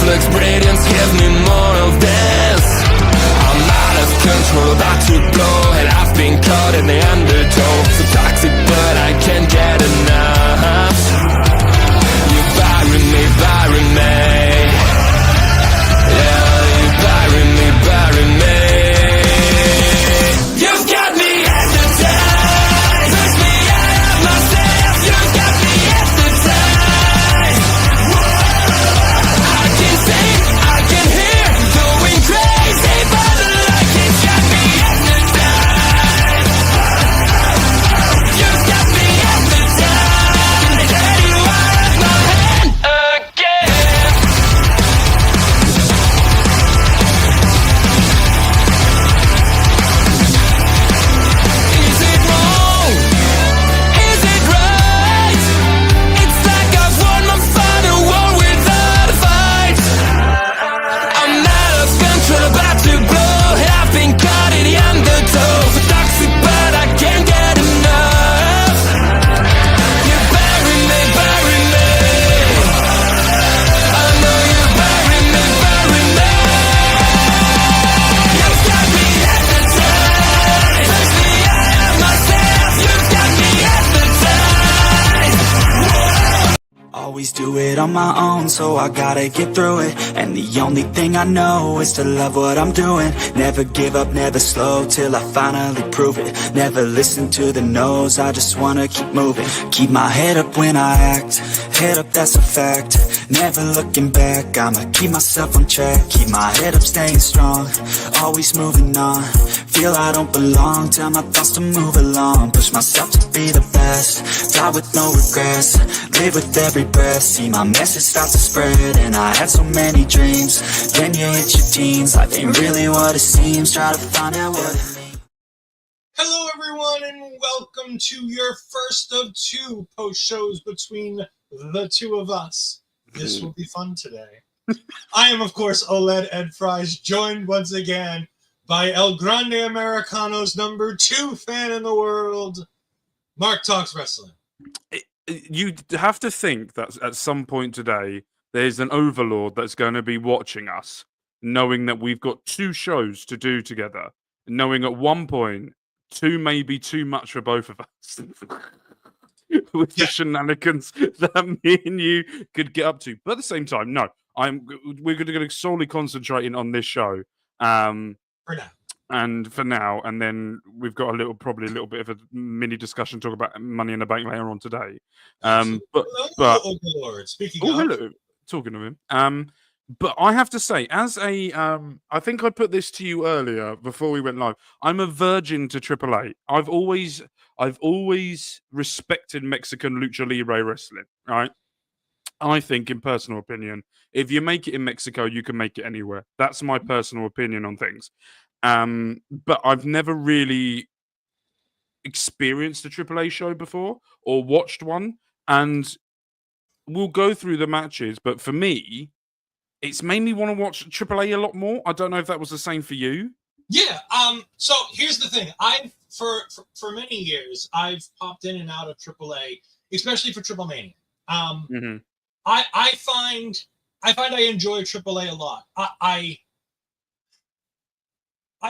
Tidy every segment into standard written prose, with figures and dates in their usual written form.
looks brilliant, give me more of this. I'm out of control, about to blow, and I've been caught in the undertow. So toxic, but I can't get enough. You're burying me, burying me. Yeah, you're burying me, burying me. You've got me hypnotized, push me out of myself. You've got me hypnotized. I can see, I can hear, going crazy, but the light has got me hypnotized. You've got me hypnotized. Get you out of my hand again. Is it wrong? Is it right? It's like I've won my final war without a fight. I'm out of control, about to blow, and I've been caught in the undertow. So toxic, but I can't get enough. You bury me, bury me. I know you bury me, bury me. You've got me hypnotized, push me out of myself. You've got me hypnotized. Always do it on my own, so I gotta get through it. And the only thing I know is to love what I'm doing. Never give up, never slow, till I finally prove it. Never listen to the no's, I just wanna keep moving. Keep my head up when I act, head up, that's a fact. Never looking back, I'ma keep myself on track. Keep my head up, staying strong, always moving on. Feel I don't belong, tell my thoughts to move along. Push myself to be the best, die with no regrets. Live with every breath, see my message start to spread. And I had so many dreams, then you hit your teens. Life ain't really what it seems, try to find out what it means. Hello, everyone, and welcome to your first of two post shows between the two of us. This will be fun today. I am, of course, OLED Ed Fries, joined once again by El Grande Americano's #2 fan in the world, Mark Talks Wrestling. You have to think that at some point today, there's an overlord that's going to be watching us, knowing that we've got two shows to do together, knowing at one point, two may be too much for both of us. With the shenanigans that me and you could get up to. But at the same time, no, we're going to solely concentrating on this show. For now. And for now, and then we've got probably a little bit of a mini discussion talk about Money in the Bank later on today. But Overlord, speaking of, hello, talking of him. But I have to say, as a, I think I put this to you earlier before we went live. I'm a virgin to AAA. I've always respected Mexican lucha libre wrestling. Right? I think, in personal opinion, if you make it in Mexico, you can make it anywhere. That's my personal opinion on things. But I've never really experienced a AAA show before or watched one, and we'll go through the matches. But for me, it's made me want to watch AAA a lot more. I don't know if that was the same for you. Yeah. So here's the thing. I've for many years I've popped in and out of AAA, especially for Triple Mania. I find I enjoy AAA a lot. I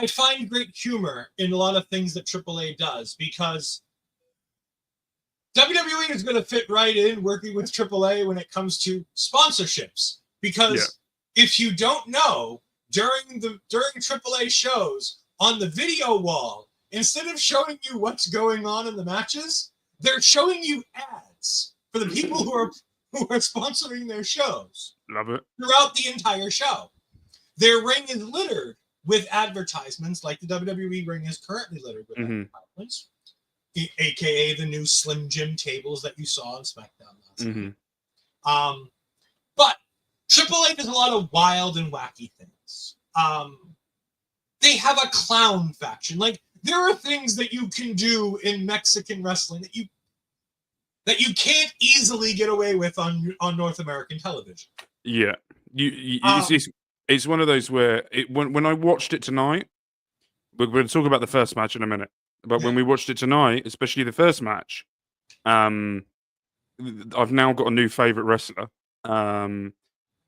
find great humor in a lot of things that AAA does, because WWE is going to fit right in working with AAA when it comes to sponsorships. Because if you don't know, during AAA shows on the video wall, instead of showing you what's going on in the matches, they're showing you ads for the people who are sponsoring their shows. Love it. Throughout the entire show. Their ring is littered with advertisements, like the WWE ring is currently littered with advertisements, aka the new Slim Jim tables that you saw on SmackDown last night. But AAA does a lot of wild and wacky things. They have a clown faction. Like, there are things that you can do in Mexican wrestling that you can't easily get away with on North American television. Yeah, it's one of those where when I watched it tonight, we're going to talk about the first match in a minute. But when we watched it tonight, especially the first match, I've now got a new favorite wrestler.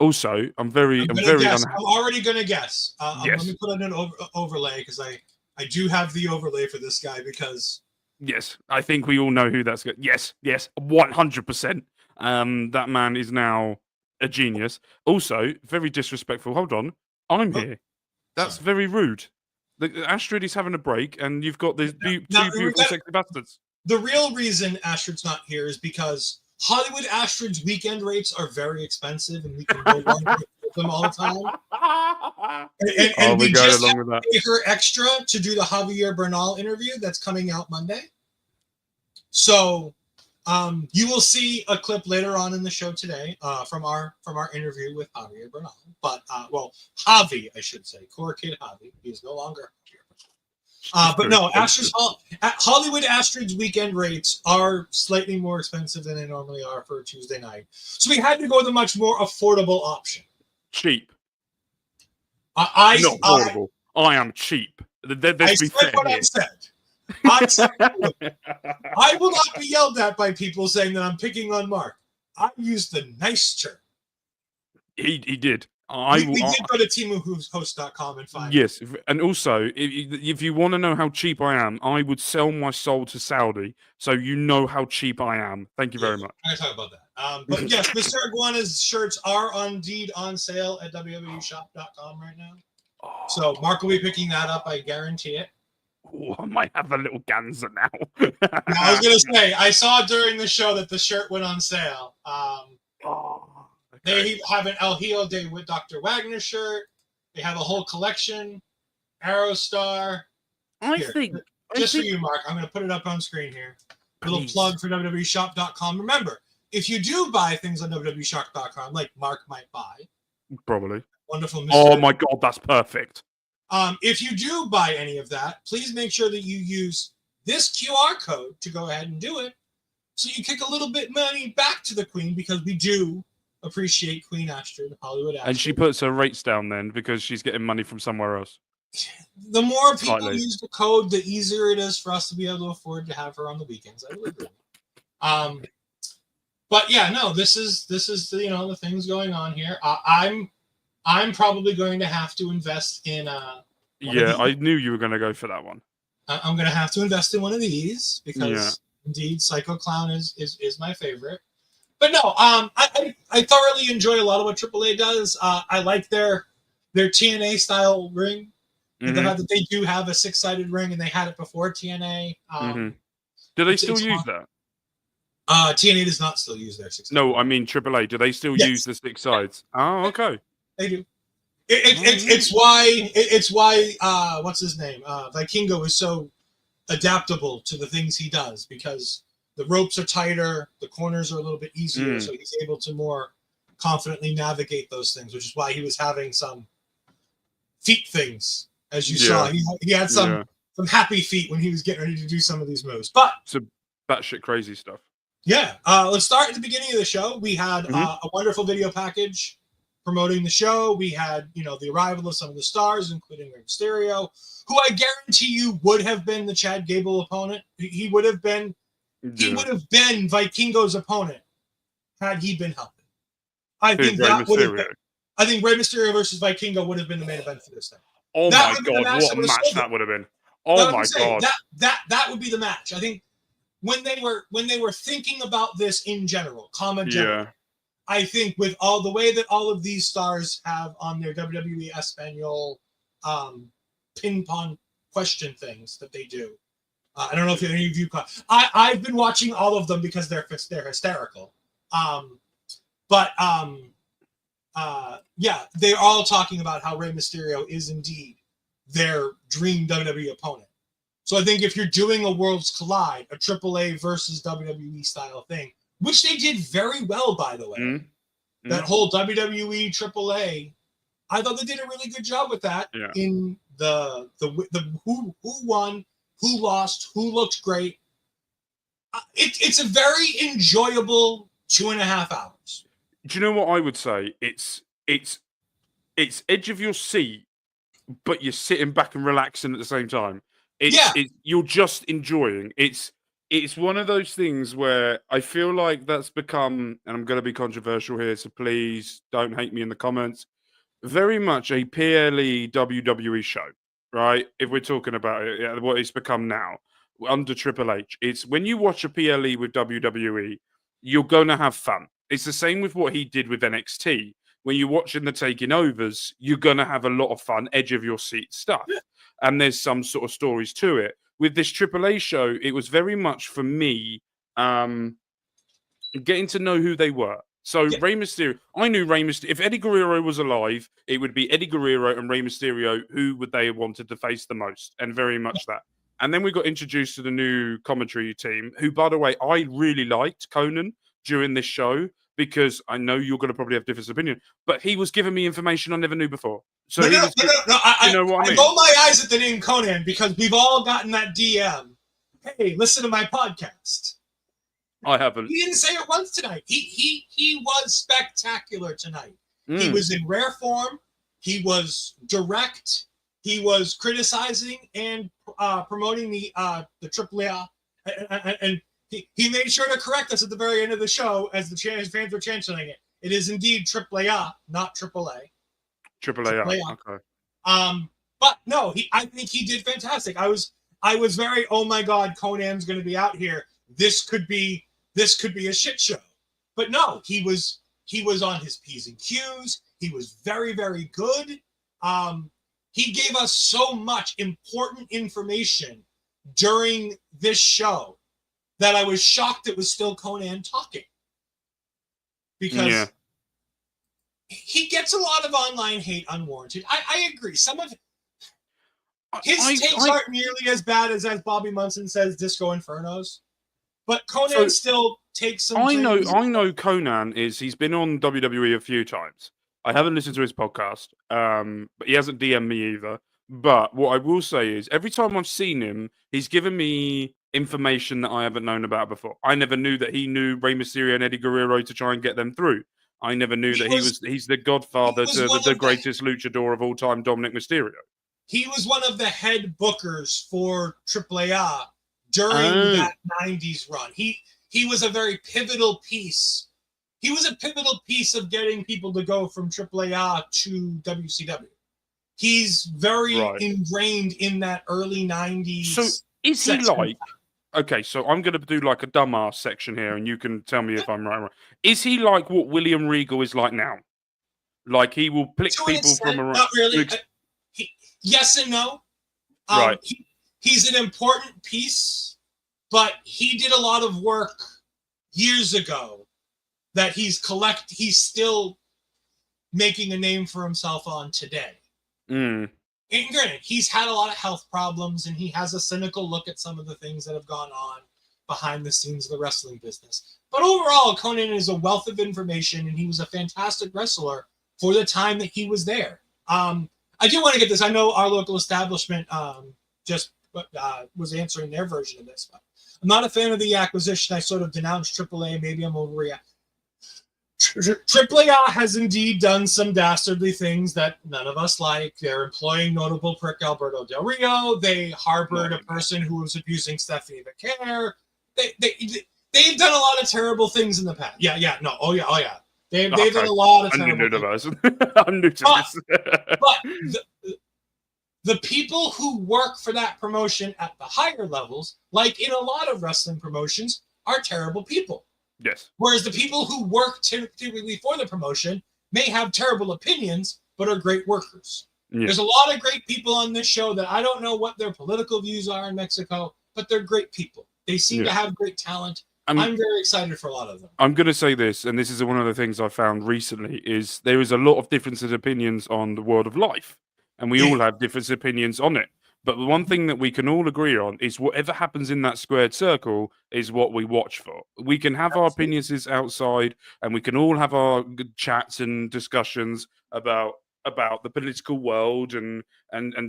Also, I'm very I'm unhappy. already gonna guess. Let Yes. me put in an overlay because I do have the overlay for this guy because Yes, I think we all know who that's good. Yes, 100%. That man is now a genius. Also, very disrespectful. Hold on, I'm oh, here. That's sorry. very rude. The Astrid is having a break, and you've got these Now, two beautiful, sexy bastards. the real reason Astrid's not here is because Hollywood Astrid's weekend rates are very expensive, and we can no longer afford them all the time. And We're we going just along have with that. to pay her extra to do the Javier Bernal interview that's coming out Monday. So you will see a clip later on in the show today from our interview with Javier Bernal. But Javi, I should say, core kid Javi. He is no longer here. But no, Hollywood Astrid's weekend rates are slightly more expensive than they normally are for a Tuesday night. So we had to go with a much more affordable option. Cheap. Not affordable. I am cheap. Let's be fair what here. I said. I will not be yelled at by people saying that I'm picking on Mark. I used the nice term. He did. We did go to timuhost.com and find Yes, and also, if you want to know how cheap I am, I would sell my soul to Saudi, so you know how cheap I am. Thank you very much. I'm going to talk about that. But yes, Mr. Iguana's shirts are indeed on sale at www.shop.com right now. So Mark will be picking that up. I guarantee it. Oh, I might have a little ganzer now. I was going to say, I saw during the show that the shirt went on sale. They have an El Hijo de with Dr. Wagner shirt. They have a whole collection. Aerostar. For you, Mark. I'm going to put it up on screen here. Little plug for www.shop.com. Remember, if you do buy things on www.shop.com, like Mark might buy. Probably. Wonderful. Mr. Oh my God, that's perfect. If you do buy any of that, please make sure that you use this QR code to go ahead and do it. So you kick a little bit money back to the Queen because we do appreciate Queen Astrid, Hollywood Astrid. And she puts her rates down then because she's getting money from somewhere else. The more people use the code, the easier it is for us to be able to afford to have her on the weekends. I will agree. But yeah, no, this is the things going on here. I'm probably going to have to invest in I knew you were going to go for that one. I'm going to have to invest in one of these because indeed Psycho Clown is my favorite. But no, I thoroughly enjoy a lot of what AAA does. I like their TNA style ring. Mm-hmm. The fact that they do have a 6-sided ring and they had it before TNA. Do they still use that? TNA does not still use their 6-sided. No, I mean AAA. Do they still use the 6 sides? Oh, okay. They do. It's why what's his name? Vikingo is so adaptable to the things he does because the ropes are tighter, the corners are a little bit easier, so he's able to more confidently navigate those things, which is why he was having some feet things, as you saw. He had some happy feet when he was getting ready to do some of these moves. But some batshit crazy stuff. Yeah. Let's start at the beginning of the show. We had a wonderful video package promoting the show. We had, the arrival of some of the stars, including Rey Mysterio, who I guarantee you would have been the Chad Gable opponent. He would have been Vikingo's opponent had he been healthy. I think Rey Mysterio versus Vikingo would have been the main event for this thing. Oh my God, what a match that would have been. Oh my God. That would be the match. I think when they were thinking about this in general, I think with all the way that all of these stars have on their WWE Espanol ping pong question things that they do. I don't know if any of you caught. I've been watching all of them because they're hysterical. They're all talking about how Rey Mysterio is indeed their dream WWE opponent. So I think if you're doing a Worlds Collide, a AAA versus WWE style thing, which they did very well, by the way, that whole WWE AAA, I thought they did a really good job with that in the who won, who lost, who looked great. It's a very enjoyable 2.5 hours. Do you know what I would say? It's edge of your seat, but you're sitting back and relaxing at the same time. You're just enjoying. It's it's one of those things where I feel like that's become, and I'm going to be controversial here, so please don't hate me in the comments, very much a PLE WWE show, right? If we're talking about it, yeah, what it's become now under Triple H. It's when you watch a PLE with WWE, you're going to have fun. It's the same with what he did with NXT. When you're watching the taking overs, you're going to have a lot of fun, edge of your seat stuff. And there's some sort of stories to it. With this AAA show, it was very much for me getting to know who they were. So Rey Mysterio, I knew Rey Mysterio. If Eddie Guerrero was alive, it would be Eddie Guerrero and Rey Mysterio. Who would they have wanted to face the most? And very much that. And then we got introduced to the new commentary team, who, by the way, I really liked Conan during this show, because I know you're going to probably have different opinion, but he was giving me information I never knew before. So you know what I mean? Roll my eyes at the name Conan because we've all gotten that DM. Hey, listen to my podcast. I haven't. He didn't say it once tonight. He was spectacular tonight. He was in rare form. He was direct. He was criticizing and promoting the AAA, and he made sure to correct us at the very end of the show as the fans were chanting it. It is indeed AAA, not AAA. AAA. Okay. But no, I think he did fantastic. I was very, oh my God, Conan's going to be out here. This could be a shit show. But no, he was on his P's and Q's. He was very, very good. He gave us so much important information during this show that I was shocked it was still Conan talking. Because he gets a lot of online hate unwarranted. I agree. Some of his takes aren't nearly as bad as Bobby Munson says Disco Infernos. But Conan still takes some. I know Conan he's been on WWE a few times. I haven't listened to his podcast, but he hasn't DM'd me either. But what I will say is, every time I've seen him, he's given me information that I haven't known about before. I never knew that he knew Rey Mysterio and Eddie Guerrero to try and get them through. I never knew he's the godfather to the greatest luchador of all time, Dominic Mysterio. He was one of the head bookers for AAA during that 90s run. He was a very pivotal piece. He was a pivotal piece of getting people to go from AAA to WCW. He's very ingrained in that early 90s. So is he like... Okay, so I'm going to do like a dumbass section here, and you can tell me if I'm right or wrong. Is he like what William Regal is like now? Like he will pick people from around... Not really. Yes and no. Right. He's an important piece, but he did a lot of work years ago that he's still making a name for himself on today. And granted, he's had a lot of health problems, and he has a cynical look at some of the things that have gone on behind the scenes of the wrestling business. But overall, Conan is a wealth of information, and he was a fantastic wrestler for the time that he was there. I do want to get this. I know our local establishment just was answering their version of this, but I'm not a fan of the acquisition. I sort of denounced AAA. Maybe I'm overreacting. AAA has indeed done some dastardly things that none of us like. They're employing notable prick Alberto Del Rio. They harbored a person who was abusing Stephanie McCare. They've done a lot of terrible things in the past. Yeah. They've done a lot of terrible things. I'm new to this. But the people who work for that promotion at the higher levels, like in a lot of wrestling promotions, are terrible people. Yes. Whereas the people who work typically for the promotion may have terrible opinions, but are great workers. Yeah. There's a lot of great people on this show that I don't know what their political views are in Mexico, but they're great people. They seem to have great talent. I'm very excited for a lot of them. I'm going to say this, and this is one of the things I found recently, is there is a lot of differences of opinions on the world of life, and we all have different opinions on it. But the one thing that we can all agree on is whatever happens in that squared circle is what we watch for. We can have our opinions outside, and we can all have our chats and discussions about the political world and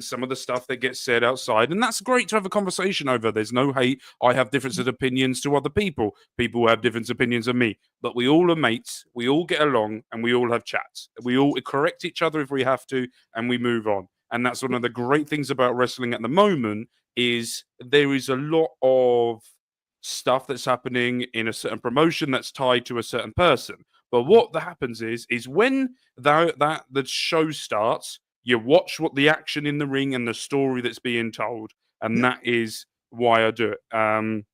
some of the stuff that gets said outside. And that's great to have a conversation over. There's no hate. I have different opinions to other people. People have different opinions of me. But we all are mates. We all get along, and we all have chats. We all correct each other if we have to, and we move on. And that's one of the great things about wrestling at the moment is there is a lot of stuff that's happening in a certain promotion that's tied to a certain person. But what that happens is when the show starts, you watch what the action in the ring and the story that's being told, and that is why I do it.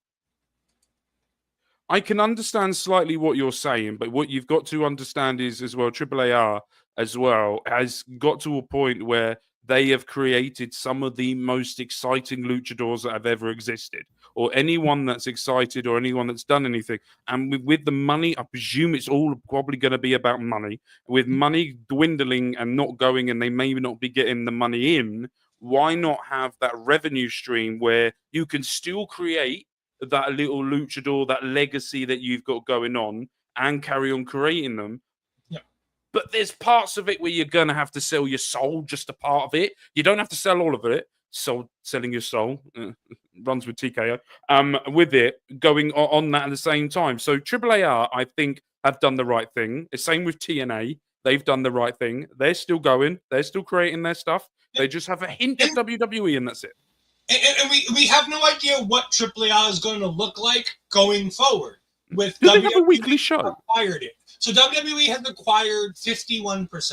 I can understand slightly what you're saying, but what you've got to understand is as well, AAA as well has got to a point where they have created some of the most exciting luchadors that have ever existed, or anyone that's excited, or anyone that's done anything. And with the money, I presume it's all probably going to be about money. With money dwindling and not going, and they may not be getting the money in, why not have that revenue stream where you can still create that little luchador, that legacy that you've got going on, and carry on creating them? But there's parts of it where you're going to have to sell your soul, just a part of it. You don't have to sell all of it. Selling your soul runs with TKO. With it going on that at the same time. So AAA, I think, have done the right thing. The same with TNA. They've done the right thing. They're still going. They're still creating their stuff. They just have a hint of WWE, and that's it. And we have no idea what AAA is going to look like going forward. With Do they have a weekly show? Acquired it. So WWE has acquired 51%.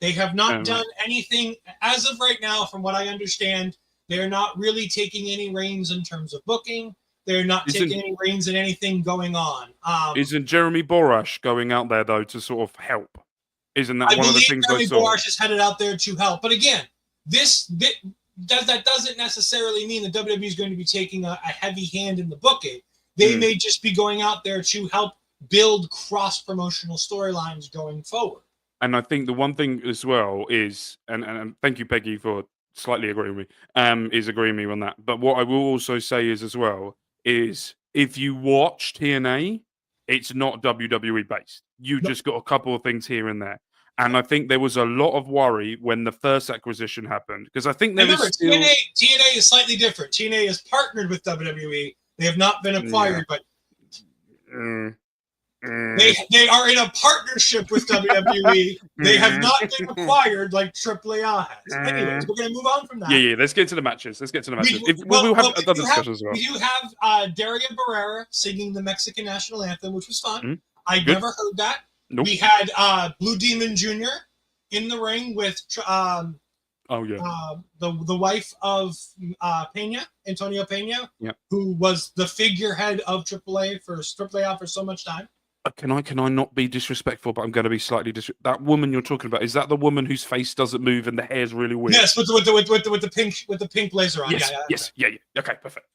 They have not done anything as of right now. From what I understand, they're not really taking any reins in terms of booking. They're not taking any reins in anything going on. Isn't Jeremy Borash going out there though to sort of help? Isn't that one of the things I saw? Jeremy Borash is headed out there to help. But again, that doesn't necessarily mean that WWE is going to be taking a heavy hand in the booking. They may just be going out there to help build cross-promotional storylines going forward. And I think the one thing as well is, and thank you, Peggy, for slightly agreeing with me, is agreeing with me on that. But what I will also say is as well, is if you watch TNA, it's not WWE based. You just got a couple of things here and there. And I think there was a lot of worry when the first acquisition happened. Because I think there was still... TNA is slightly different. TNA is partnered with WWE. They have not been acquired, but they are in a partnership with WWE. They have not been acquired like AAA has. Anyways, we're going to move on from that. Yeah. Let's get to the matches. We'll have other discussions as well. We do have Daria Barrera singing the Mexican national anthem, which was fun. I never heard that. Nope. We had Blue Demon Jr. in the ring with the wife of Pena, Antonio Pena, who was the figurehead of AAA for so much time. Can I not be disrespectful? But I'm going to be slightly that woman you're talking about, is that the woman whose face doesn't move and the hair's really weird? Yes, with the pink blazer on. Yes. Okay, perfect.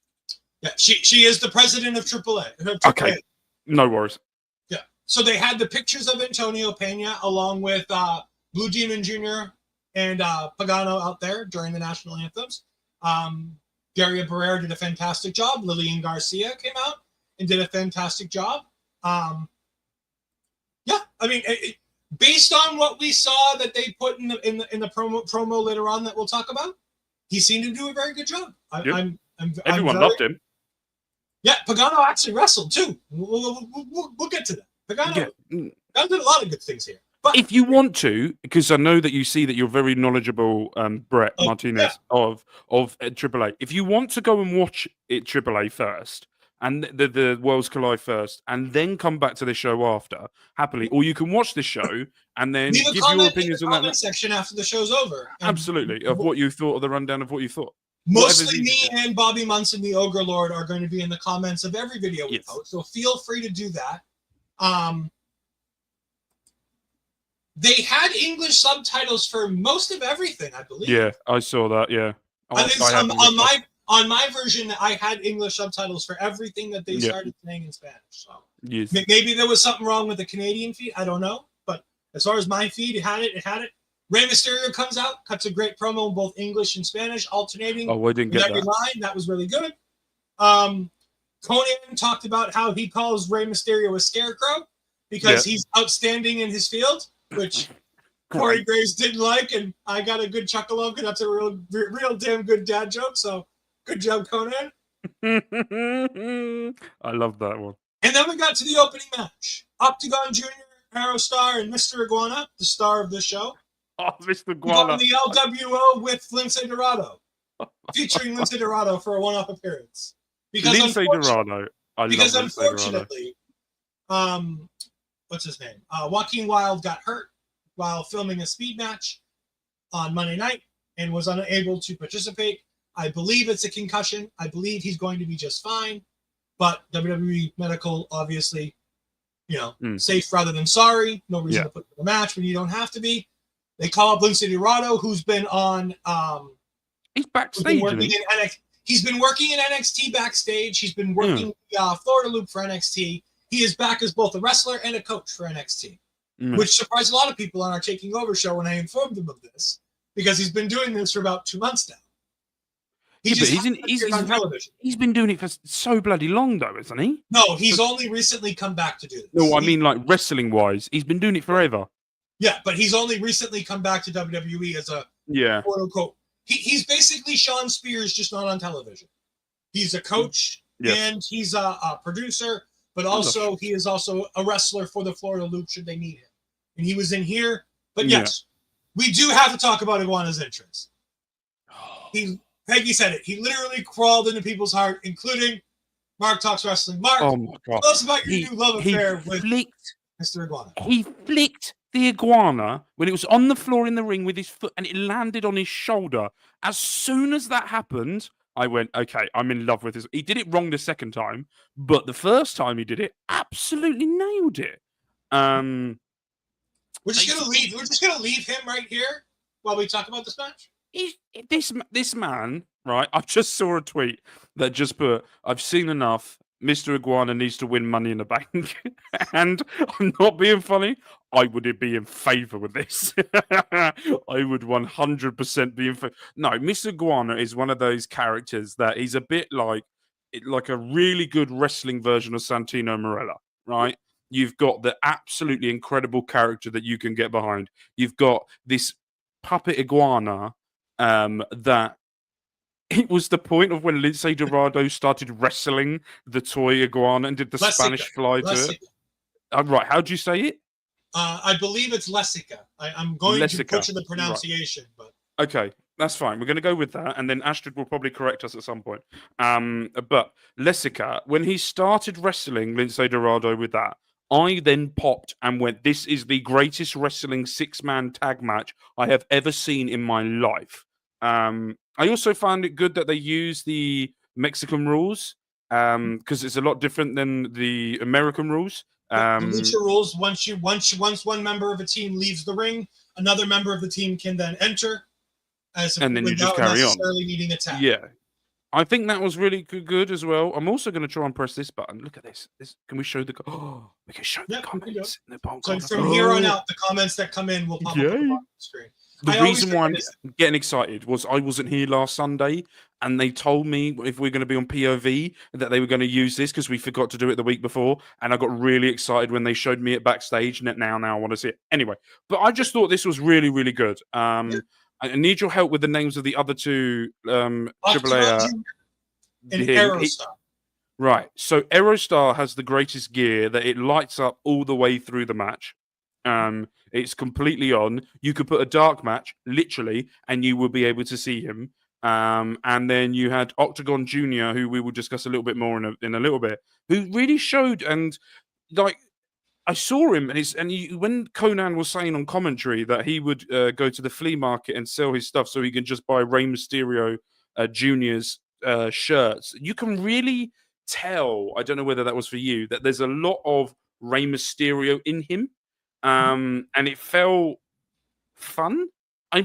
Yeah, she is the president of AAA. Okay, no worries. Yeah, so they had the pictures of Antonio Pena along with Blue Demon Jr. and Pagano out there during the national anthems. Daria Barrera did a fantastic job. Lillian Garcia came out and did a fantastic job. I mean, based on what we saw that they put in the promo later on that we'll talk about, he seemed to do a very good job. Everyone loved him. Yeah, Pagano actually wrestled too. We'll get to that. Pagano did a lot of good things here. But if you want to, because I know that you see that you're very knowledgeable, Brett Martinez of AAA. If you want to go and watch it AAA first, and the Worlds Collide first, and then come back to the show after, happily, or you can watch the show and then give your opinions on that. Comment section after the show's over. Absolutely, of what you thought, of the rundown of what you thought. Mostly me and Bobby Munson, the Ogre Lord, are going to be in the comments of every video we post, so feel free to do that. They had English subtitles for most of everything, I believe. Yeah, I saw that. Yeah, on my version, I had English subtitles for everything that they started saying in Spanish. So maybe there was something wrong with the Canadian feed. I don't know. But as far as my feed, it had it. Rey Mysterio comes out, cuts a great promo in both English and Spanish, alternating. Oh, I didn't get every that. line. That was really good. Conan talked about how he calls Rey Mysterio a scarecrow because he's outstanding in his field, which Corey Graves didn't like, and I got a good chuckle of because that's a real damn good dad joke. So good job, Conan. I love that one. And then we got to the opening match. Octagon Jr., Aerostar, and Mr. Iguana, the star of this show. Oh, Mr. Iguana. The LWO with Lince Dorado, featuring Lince Dorado for a one-off appearance. Because Lince Dorado Because love Lindsay Dorado. unfortunately, what's his name? Joaquin Wilde got hurt while filming a speed match on Monday night and was unable to participate. I believe it's a concussion. I believe he's going to be just fine. But WWE Medical, obviously, safe rather than sorry. No reason to put in the match when you don't have to be. They call up Lindsay Dorado, who's been on. He's backstage. He's been working in NXT backstage. He's been working the Florida Loop for NXT. He is back as both a wrestler and a coach for NXT, which surprised a lot of people on our Taking Over show when I informed them of this, because he's been doing this for about 2 months now. He's been doing it for so bloody long, though, isn't he? No, he's only recently come back to do this. No, I mean, like, wrestling-wise, he's been doing it forever. Yeah, but he's only recently come back to WWE as a quote-unquote. He's basically Sean Spears, just not on television. He's a coach and he's a producer, but also he is also a wrestler for the Florida Loop should they need him. And he was in here. But yes, we do have to talk about Iguana's entrance. Peggy said it. He literally crawled into people's heart, including Mark Talks Wrestling. Mark, tell us about your new love affair with Mr. Iguana. He flicked the iguana when it was on the floor in the ring with his foot, and it landed on his shoulder. As soon as that happened, I went, okay, I'm in love with this. He did it wrong the second time, but the first time he did it, absolutely nailed it. We're just gonna leave him right here while we talk about this match. This man, right? I just saw a tweet that just put, I've seen enough. Mr. Iguana needs to win Money in the Bank. And I'm not being funny. I would be in favor with this. I would 100% be in favor. No, Mr. Iguana is one of those characters that he's a bit like a really good wrestling version of Santino Marella, right? You've got the absolutely incredible character that you can get behind. You've got this puppet iguana that it was the point of when Lindsay Dorado started wrestling the toy iguana and did the Spanish fly to it. Right, how'd you say it? I believe it's Lessica. I'm going to butcher the pronunciation, but okay, that's fine. We're going to go with that, and then Astrid will probably correct us at some point. But Lessica, when he started wrestling Lindsay Dorado with that, I then popped and went, this is the greatest wrestling 6-man tag match I have ever seen in my life. I also found it good that they use the Mexican rules because it's a lot different than the American rules. The lucha rules, once one member of a team leaves the ring, another member of the team can then enter, and then you just carry on. Needing a tag. Yeah, I think that was really good as well. I'm also going to try and press this button. Look at this. Can we show the? We can show the comments in the bottom corner. So from here on out, the comments that come in will pop up on the screen. The reason why I'm getting excited was I wasn't here last Sunday, and they told me if we're going to be on POV that they were going to use this because we forgot to do it the week before, and I got really excited when they showed me it backstage. And now I want to see it anyway. But I just thought this was really, really good. I need your help with the names of the other two AAA and Aerostar. Right. So Aerostar has the greatest gear that it lights up all the way through the match. It's completely on. You could put a dark match, literally, and you will be able to see him. And then you had Octagon Jr., who we will discuss a little bit more in a little bit, who really showed. And like, I saw him, when Conan was saying on commentary that he would go to the flea market and sell his stuff so he can just buy Rey Mysterio Jr.'s shirts, you can really tell, I don't know whether that was for you, that there's a lot of Rey Mysterio in him. And it felt fun. I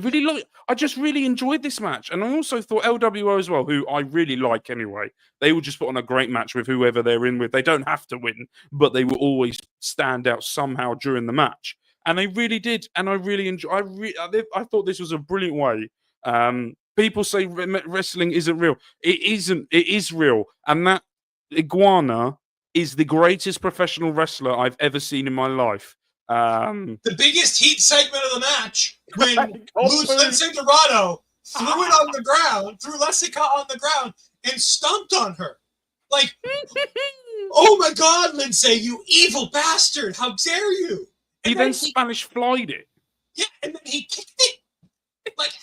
just really enjoyed this match. And I also thought LWO as well, who I really like anyway, they will just put on a great match with whoever they're in with. They don't have to win, but they will always stand out somehow during the match. And they really did. And I really enjoyed. I thought this was a brilliant way. People say wrestling isn't real. It isn't. It is real. And that Iguana is the greatest professional wrestler I've ever seen in my life. The biggest heat segment of the match when Lindsay Dorado threw it on the ground, threw Lessica on the ground, and stomped on her. Like, oh my God, Lindsay, you evil bastard! How dare you? And he then Spanish flied it. Yeah, and then he kicked it. Like,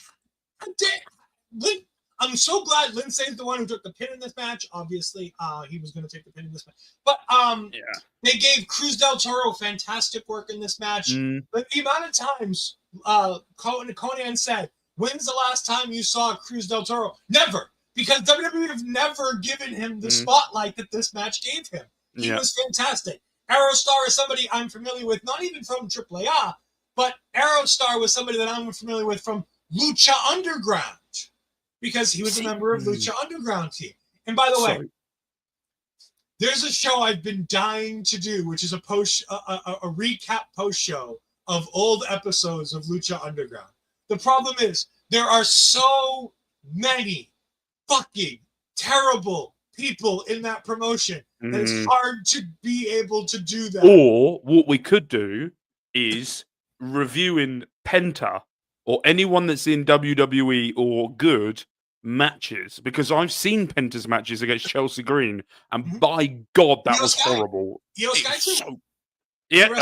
how dare? I'm I'm so glad Lindsay's the one who took the pin in this match. Obviously, he was going to take the pin in this match. But they gave Cruz del Toro fantastic work in this match. But the amount of times Conan said, when's the last time you saw Cruz del Toro? Never. Because WWE have never given him the spotlight that this match gave him. He was fantastic. Aerostar is somebody I'm familiar with, not even from AAA, but Aerostar was somebody that I'm familiar with from Lucha Underground, because he was a member of Lucha Underground team. And by the way, there's a show I've been dying to do, which is a recap post show of old episodes of Lucha Underground. The problem is there are so many fucking terrible people in that promotion that it's hard to be able to do that. Or what we could do is reviewing Penta or anyone that's in WWE or good matches, because I've seen Penta's matches against Chelsea Green, and by God, that was horrible. I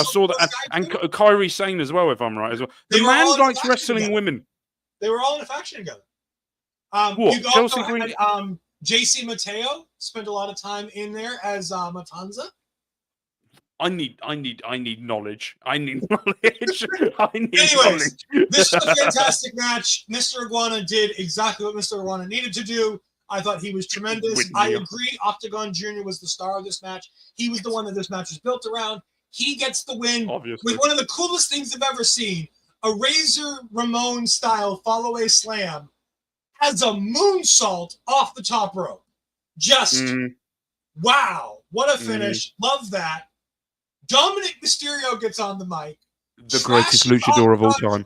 saw that, and Kairi Sane as well, if I'm right as well. The man likes wrestling women. They were all in a faction together. What? Chelsea Green? Had, JC Mateo spent a lot of time in there as Matanza. I need knowledge. I need knowledge. Anyways, this is a fantastic match. Mr. Iguana did exactly what Mr. Iguana needed to do. I thought he was tremendous. I agree. Octagon Jr. was the star of this match. He was the one that this match was built around. He gets the win with one of the coolest things I've ever seen. A Razor Ramon style follow-away slam as a moonsault off the top rope. Just, wow. What a finish. Love that. Dominic Mysterio gets on the mic. The greatest luchador of all time.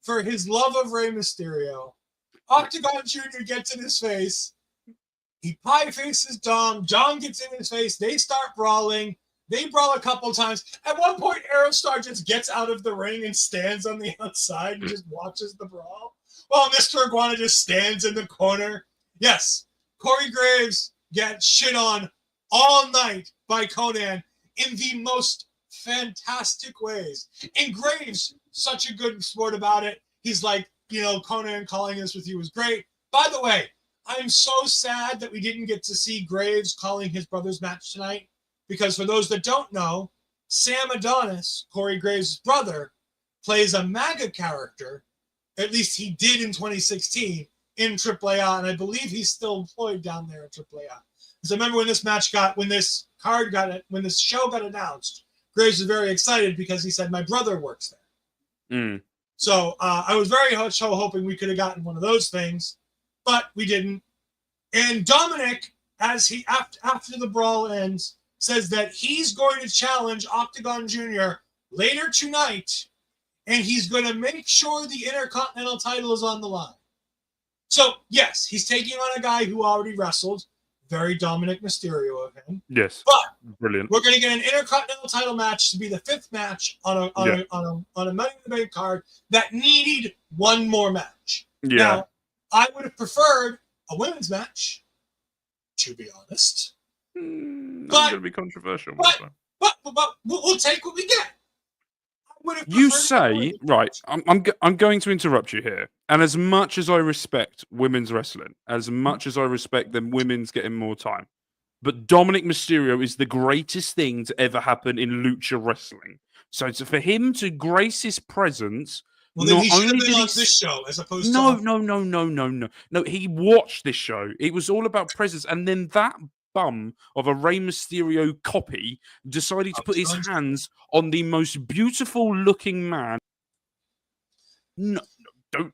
For his love of Rey Mysterio. Octagon Jr. gets in his face. He pie faces Dom. Dom gets in his face. They start brawling. They brawl a couple times. At one point, Aerostar just gets out of the ring and stands on the outside and just watches the brawl, while Mr. Iguana just stands in the corner. Yes, Corey Graves gets shit on all night by Conan in the most fantastic ways. And Graves, such a good sport about it. He's like, Conan calling this with you was great. By the way, I'm so sad that we didn't get to see Graves calling his brother's match tonight, because for those that don't know, Sam Adonis, Corey Graves' brother, plays a MAGA character. At least he did in 2016 in AAA, and I believe he's still employed down there at AAA. Because I remember when this show got announced, Graves was very excited because he said, my brother works there. So I was very much hoping we could have gotten one of those things, but we didn't. And Dominic, as he after the brawl ends, says that he's going to challenge Octagon Jr. later tonight, and he's going to make sure the Intercontinental title is on the line. So, yes, he's taking on a guy who already wrestled. Very Dominic Mysterio of him. Yes. But brilliant. We're going to get an Intercontinental title match to be the fifth match on a Money in the Bank card that needed one more match. Yeah. Now, I would have preferred a women's match, to be honest. I'm going to be controversial. But we'll take what we get. You say, right, I'm going to interrupt you here. And as much as I respect women's wrestling, as much as I respect them women's getting more time, but Dominic Mysterio is the greatest thing to ever happen in lucha wrestling. So for him to grace his presence... Well, then he should have been on this show as opposed to... No, he watched this show. It was all about presence. And then that bum of a Rey Mysterio copy decided to put his hands on the most beautiful looking man. No,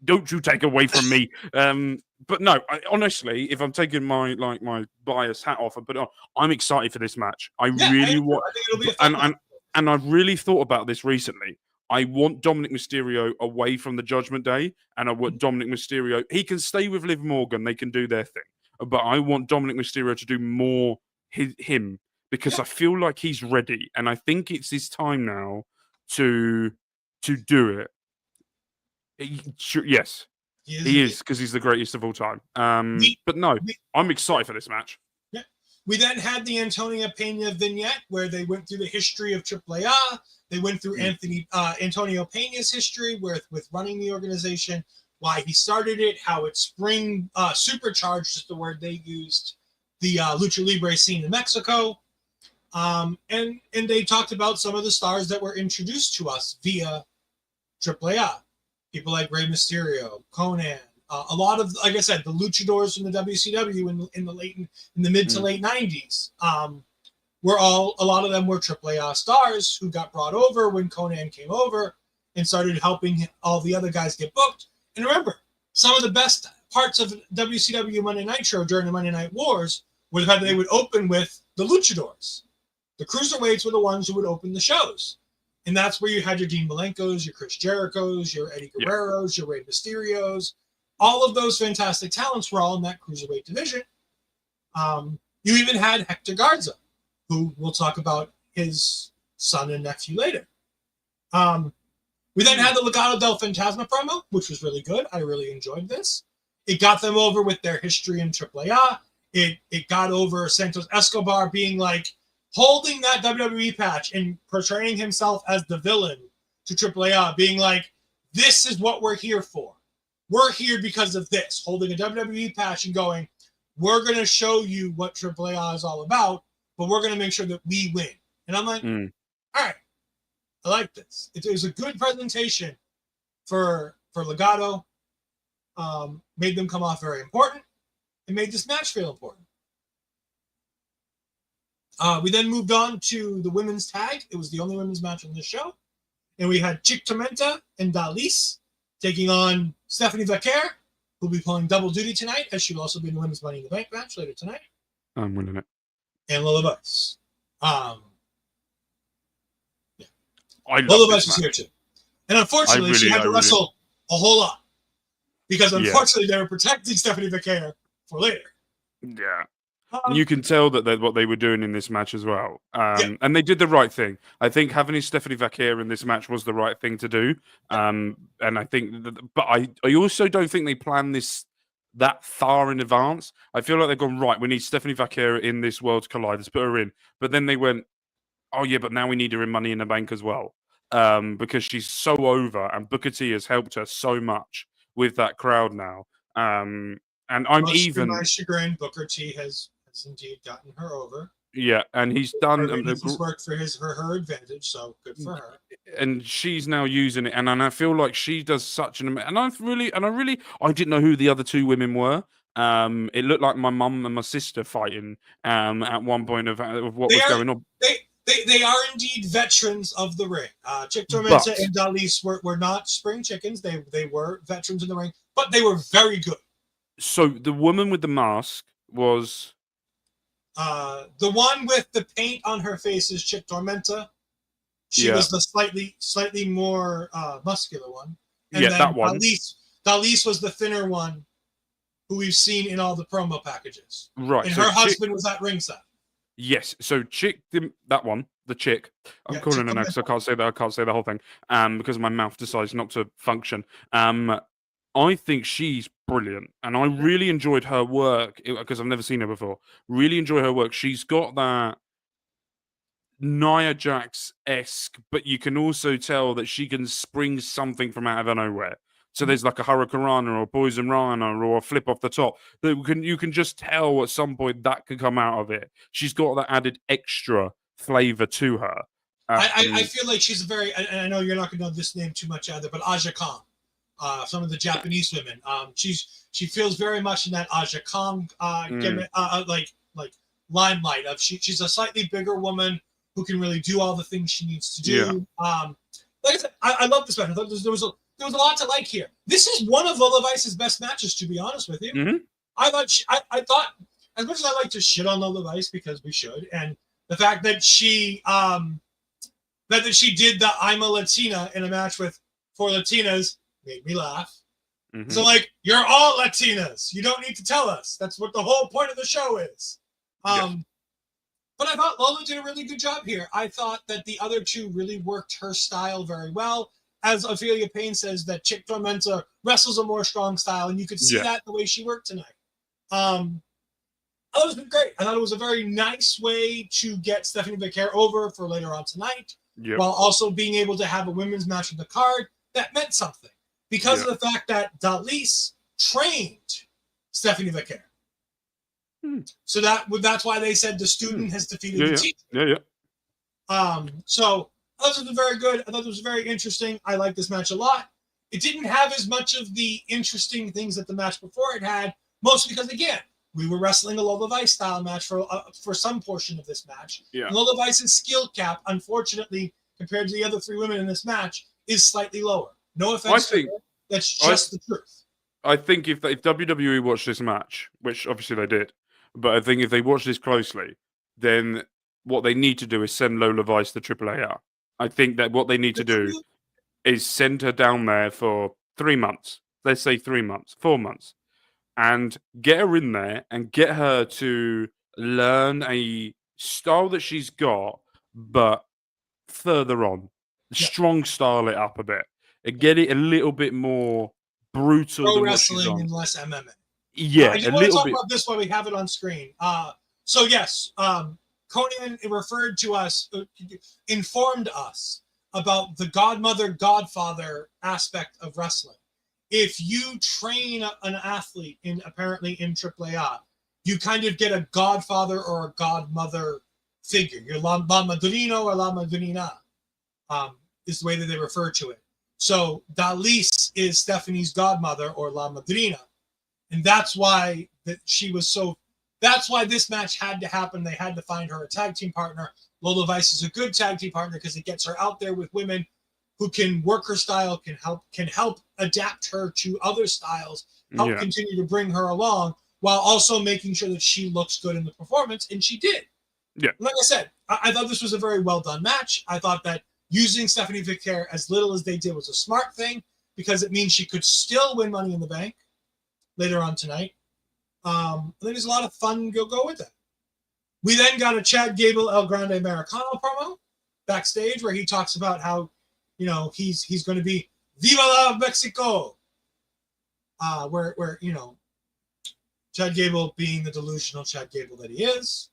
don't you take away from me. But no, honestly, if I'm taking my bias hat off, but I'm excited for this match. I think it'll be a fun match. And I've really thought about this recently. I want Dominic Mysterio away from the Judgment Day, and I want Dominic Mysterio. He can stay with Liv Morgan; they can do their thing. But I want Dominic Mysterio to do more him, because I feel like he's ready, and I think it's his time now to do it. Yes, he is, because he's the greatest of all time. But no, I'm excited for this match. Yeah. We then had the Antonio Pena vignette where they went through the history of AAA. They went through Antonio Pena's history with running the organization, why he started it, how it supercharged is the word they used, the Lucha Libre scene in Mexico. And they talked about some of the stars that were introduced to us via AAA. People like Rey Mysterio, Conan, a lot of, like I said, the luchadors from the WCW in the mid to late 90s. A lot of them were AAA stars who got brought over when Conan came over and started helping all the other guys get booked. And remember, some of the best parts of WCW Monday Nitro during the Monday Night Wars were the fact that they would open with the luchadors. The cruiserweights were the ones who would open the shows. And that's where you had your Dean Malenkos, your Chris Jerichos, your Eddie Guerreros, your Rey Mysterios. All of those fantastic talents were all in that cruiserweight division. You even had Hector Garza, who we'll talk about his son and nephew later. We then had the Legado del Fantasma promo, which was really good. I really enjoyed this. It got them over with their history in AAA. It got over Santos Escobar being like, holding that WWE patch and portraying himself as the villain to AAA, being like, this is what we're here for. We're here because of this. Holding a WWE patch and going, we're going to show you what AAA is all about, but we're going to make sure that we win. And I'm like, all right, I like this. It was a good presentation for Legado. Made them come off very important. It made this match feel important. We then moved on to the women's tag. It was the only women's match on this show. And we had Chick Tormenta and Dalise taking on Stephanie Vaquer, who'll be pulling double duty tonight, as she will also be in the women's Money in the Bank match later tonight. I'm winning it. And Lola Vice. Lola Vice was here too. And unfortunately, she had to wrestle a whole lot. Because unfortunately, they were protecting Stephanie Vaquer for later. Yeah. You can tell that what they were doing in this match as well. And they did the right thing. I think having Stephanie Vaquer in this match was the right thing to do. And I think, but I also don't think they planned this that far in advance. I feel like they've gone, right, we need Stephanie Vaquer in this Worlds Collide. Let's put her in. But then they went, oh yeah, but now we need her in Money in the Bank as well. Because she's so over and Booker T has helped her so much with that crowd now. And I'm even... To my chagrin, Booker T has indeed gotten her over. Yeah, and he's done. It's worked for her advantage, so good for her. And she's now using it, and I feel like she does such an. And I didn't know who the other two women were. It looked like my mum and my sister fighting. At one point of what was going on. They are indeed veterans of the ring. Chick Tormenta and Dalise were not spring chickens. They were veterans in the ring, but they were very good. So the woman with the mask was. The one with the paint on her face is Chick Tormenta. She was the slightly more muscular one. And then that one. Dalise was the thinner one who we've seen in all the promo packages. Right. And her husband was at ringside. Yes. So Chick, that one, the Chick. I'm calling her next, so I can't say that. I can't say the whole thing. Because my mouth decides not to function. I think she's brilliant, and I really enjoyed her work because I've never seen her before. Really enjoy her work. She's got that Nia Jax-esque, but you can also tell that she can spring something from out of nowhere. So there's like a Hurricanrana or a Poison Rana or a flip off the top. You can just tell at some point that could come out of it. She's got that added extra flavor to her. I feel like she's a very, and I know you're not going to know this name too much either, but Aja Kong. Some of the Japanese women. She feels very much in that Aja Kong gimmick, like limelight of she's a slightly bigger woman who can really do all the things she needs to do. Like I said, I love this match. I thought there was a lot to like here. This is one of Lola Vice's best matches, to be honest with you. Mm-hmm. I thought as much as I like to shit on Lola Vice because we should, and the fact that she did the I'm a Latina in a match with 4 Latinas made me laugh. Mm-hmm. So, like, you're all Latinas. You don't need to tell us. That's what the whole point of the show is. But I thought Lola did a really good job here. I thought that the other two really worked her style very well. As Ophelia Payne says, that Chick Tormenta wrestles a more strong style, and you could see that the way she worked tonight. I thought it was great. I thought it was a very nice way to get Stephanie Vaquer over for later on tonight, while also being able to have a women's match on the card that meant something. because of the fact that Dalise trained Stephanie Vicaire. So that's why they said the student has defeated the teacher. So I thought it was very good. I thought it was very interesting. I like this match a lot. It didn't have as much of the interesting things that the match before it had, mostly because, again, we were wrestling a Lola Vice style match for some portion of this match. Yeah. Lola Vice's skill cap, unfortunately, compared to the other 3 women in this match, is slightly lower. No offense to her. That's just the truth. I think if WWE watched this match, which obviously they did, but I think if they watch this closely, then what they need to do is send Lola Vice to AAA. I think that what they need to do is send her down there for 3 months. Let's say 3 months, 4 months, and get her in there and get her to learn a style that she's got, but further on, strong style it up a bit and get it a little bit more brutal Pro than wrestling and less MMA. Yeah, I just want to talk about this while we have it on screen. So yes, Conan referred to us, informed us about the godmother, godfather aspect of wrestling. If you train an athlete apparently in AAA, you kind of get a godfather or a godmother figure. You're la madrina or la madrina, is the way that they refer to it. So Dalise is Stephanie's godmother or la madrina. And that's why that's why this match had to happen. They had to find her a tag team partner. Lola Vice is a good tag team partner because it gets her out there with women who can work her style, can help adapt her to other styles, help continue to bring her along, while also making sure that she looks good in the performance, and she did. Yeah. Like I said, I thought this was a very well done match. I thought that using Stephanie Vicaire as little as they did was a smart thing because it means she could still win Money in the Bank later on tonight. I think there's a lot of fun go with that. We then got a Chad Gable El Grande Americano promo backstage where he talks about how, he's going to be Viva la Mexico. Where Chad Gable, being the delusional Chad Gable that he is,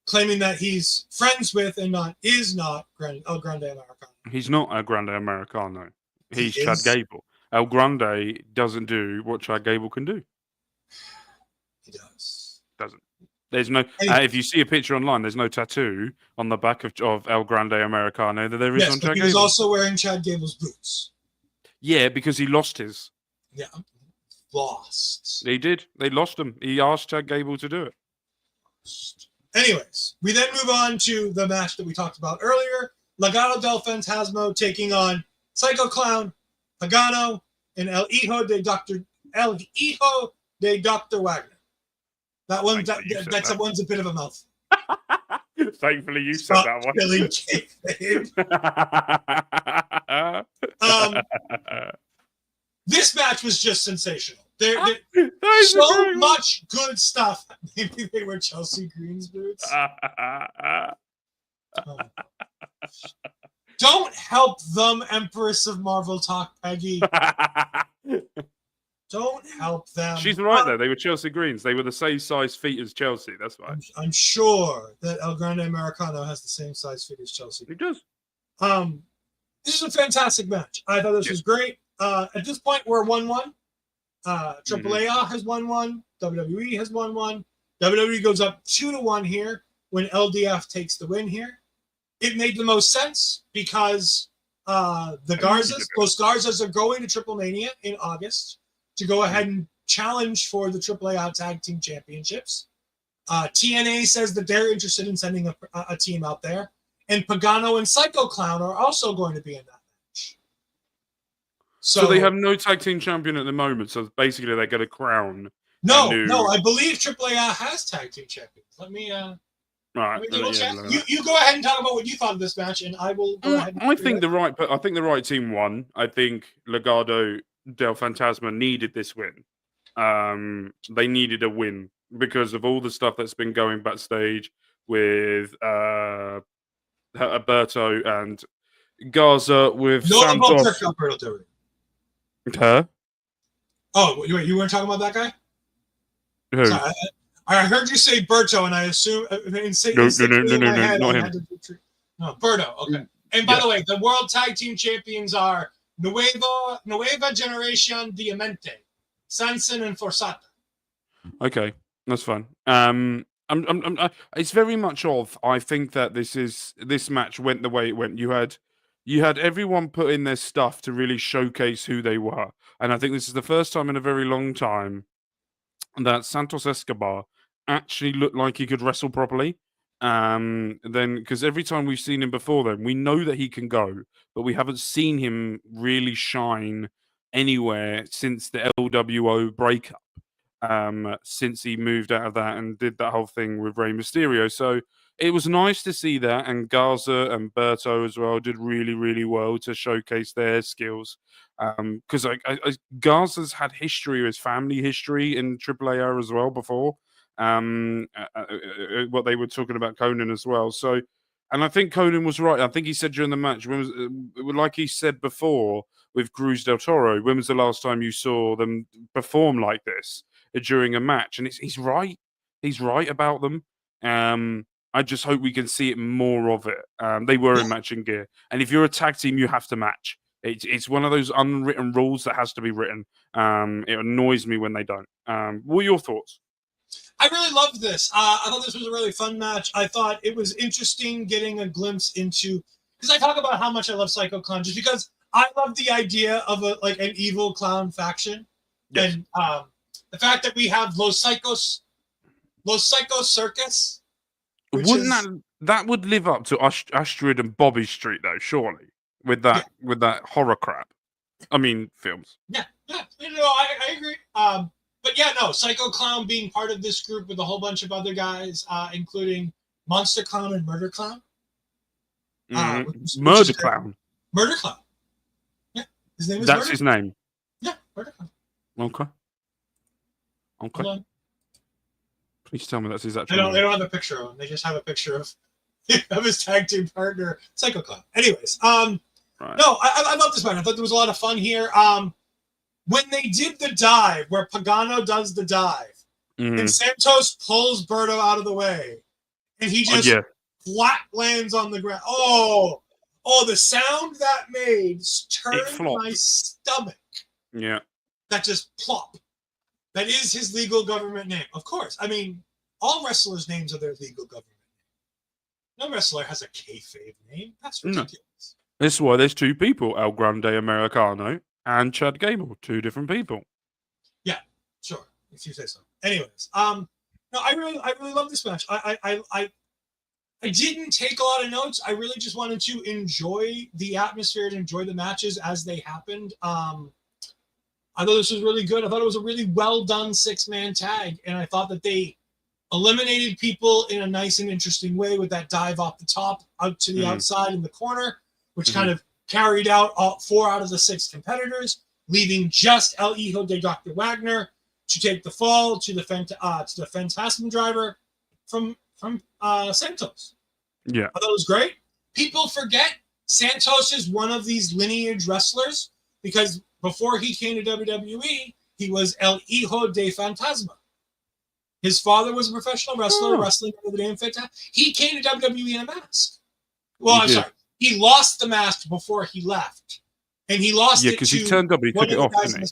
claiming that he's friends with and is not El Grande Americano. He's not El Grande Americano. He's Chad Gable. El Grande doesn't do what Chad Gable can do. He does. Doesn't. There's no. If you see a picture online, there's no tattoo on the back of El Grande Americano that there is on Chad Gable. He's also wearing Chad Gable's boots. Yeah, because he lost his. Yeah, lost. He did. They lost him. He asked Chad Gable to do it. Anyways, we then move on to the match that we talked about earlier. Legado del Fantasma taking on Psycho Clown, Pagano, and El Hijo de Dr. Wagner. That one's a bit of a mouth. Thankfully, you said that one. This match was just sensational. There's so much good stuff. Maybe they were Chelsea Green's boots. Don't help them, Empress of Marvel Talk, Peggy. Don't help them. She's right there. They were Chelsea Greens. They were the same size feet as Chelsea. That's why. I'm sure that El Grande Americano has the same size feet as Chelsea. He does. This is a fantastic match. I thought this was great. At this point, we're 1-1. AAA has 1-1. WWE has 1-1. WWE goes up 2-1 here when LDF takes the win here. It made the most sense because the Los Garzas are going to Triple Mania in August to go ahead and challenge for the AAA Tag Team Championships. TNA says that they're interested in sending a team out there. And Pagano and Psycho Clown are also going to be in that match. So they have no tag team champion at the moment. So basically, they get a crown. No, I believe AAA has tag team champions. Let me. Right. You go ahead and talk about what you thought of this match, and I will go ahead. I think the right team won. I think Legado del Fantasma needed this win. They needed a win because of all the stuff that's been going backstage with Alberto and Garza with Santos. Huh? Oh, you weren't talking about that guy? Who? Sorry, I heard you say Berto, and I assume no, not him. No, Berto. Okay. And by the way, the World Tag Team Champions are Nueva Generación Diamante, Sanson and Forsata. Okay, that's fine. It's very much of. I think that this match went the way it went. You had everyone put in their stuff to really showcase who they were, and I think this is the first time in a very long time that Santos Escobar actually looked like he could wrestle properly. Then because every time we've seen him before, then we know that he can go, but we haven't seen him really shine anywhere since the LWO breakup. Since he moved out of that and did that whole thing with Rey Mysterio, so it was nice to see that. And Garza and Berto as well did really, really well to showcase their skills. Because Garza's had history, his family history in AAA era as well before. What they were talking about Conan as well. So, and I think Conan was right. I think he said during the match, like he said before with Cruz del Toro, when was the last time you saw them perform like this during a match? And he's right. He's right about them. I just hope we can see it more of it. They were in matching gear, and if you're a tag team, you have to match. It's one of those unwritten rules that has to be written. It annoys me when they don't. What are your thoughts? I really loved this. I thought this was a really fun match. I thought it was interesting getting a glimpse into, because I talk about how much I love Psycho Clown, just because I love the idea of an evil clown faction. Yes. And the fact that we have Los Psycho Circus. That would live up to Astrid and Bobby Street though, surely, with that horror crap. I mean, films. Yeah, I agree. But yeah, no, Psycho Clown being part of this group with a whole bunch of other guys, including Monster Clown and Murder Clown. Murder Clown. Murder Clown. Yeah, his name is. That's his name. Yeah, Murder Clown. Okay. Hold on. Please tell me that's his actual name. They don't have a picture of him. They just have a picture of his tag team partner, Psycho Clown. Anyways, right. No, I love this match. I thought there was a lot of fun here. When they did the dive, where Pagano does the dive, and Santos pulls Berto out of the way, and he just flat lands on the ground. Oh, the sound that made turned my stomach. Yeah. That just plop. That is his legal government name. Of course. I mean, all wrestlers' names are their legal government name. No wrestler has a kayfabe name. That's ridiculous. No. That's why there's two people, El Grande Americano and Chad Gable, two different people. Yeah, sure. If you say so. Anyways, no, I really love this match. I didn't take a lot of notes. I really just wanted to enjoy the atmosphere and enjoy the matches as they happened. I thought this was really good. I thought it was a really well done 6-man tag, and I thought that they eliminated people in a nice and interesting way with that dive off the top out to the outside in the corner, which kind of carried out all 4 out of the 6 competitors, leaving just El Hijo de Dr. Wagner to take the fall to the Phantasm driver from Santos. Yeah, I thought it was great. People forget Santos is one of these lineage wrestlers because before he came to WWE, he was El Hijo de Fantasma. His father was a professional wrestler, wrestling under the name Fantasma. He came to WWE in a mask. Well, I'm sorry. He lost the mask before he left. And he lost it because to he turned up, he took it off, didn't he?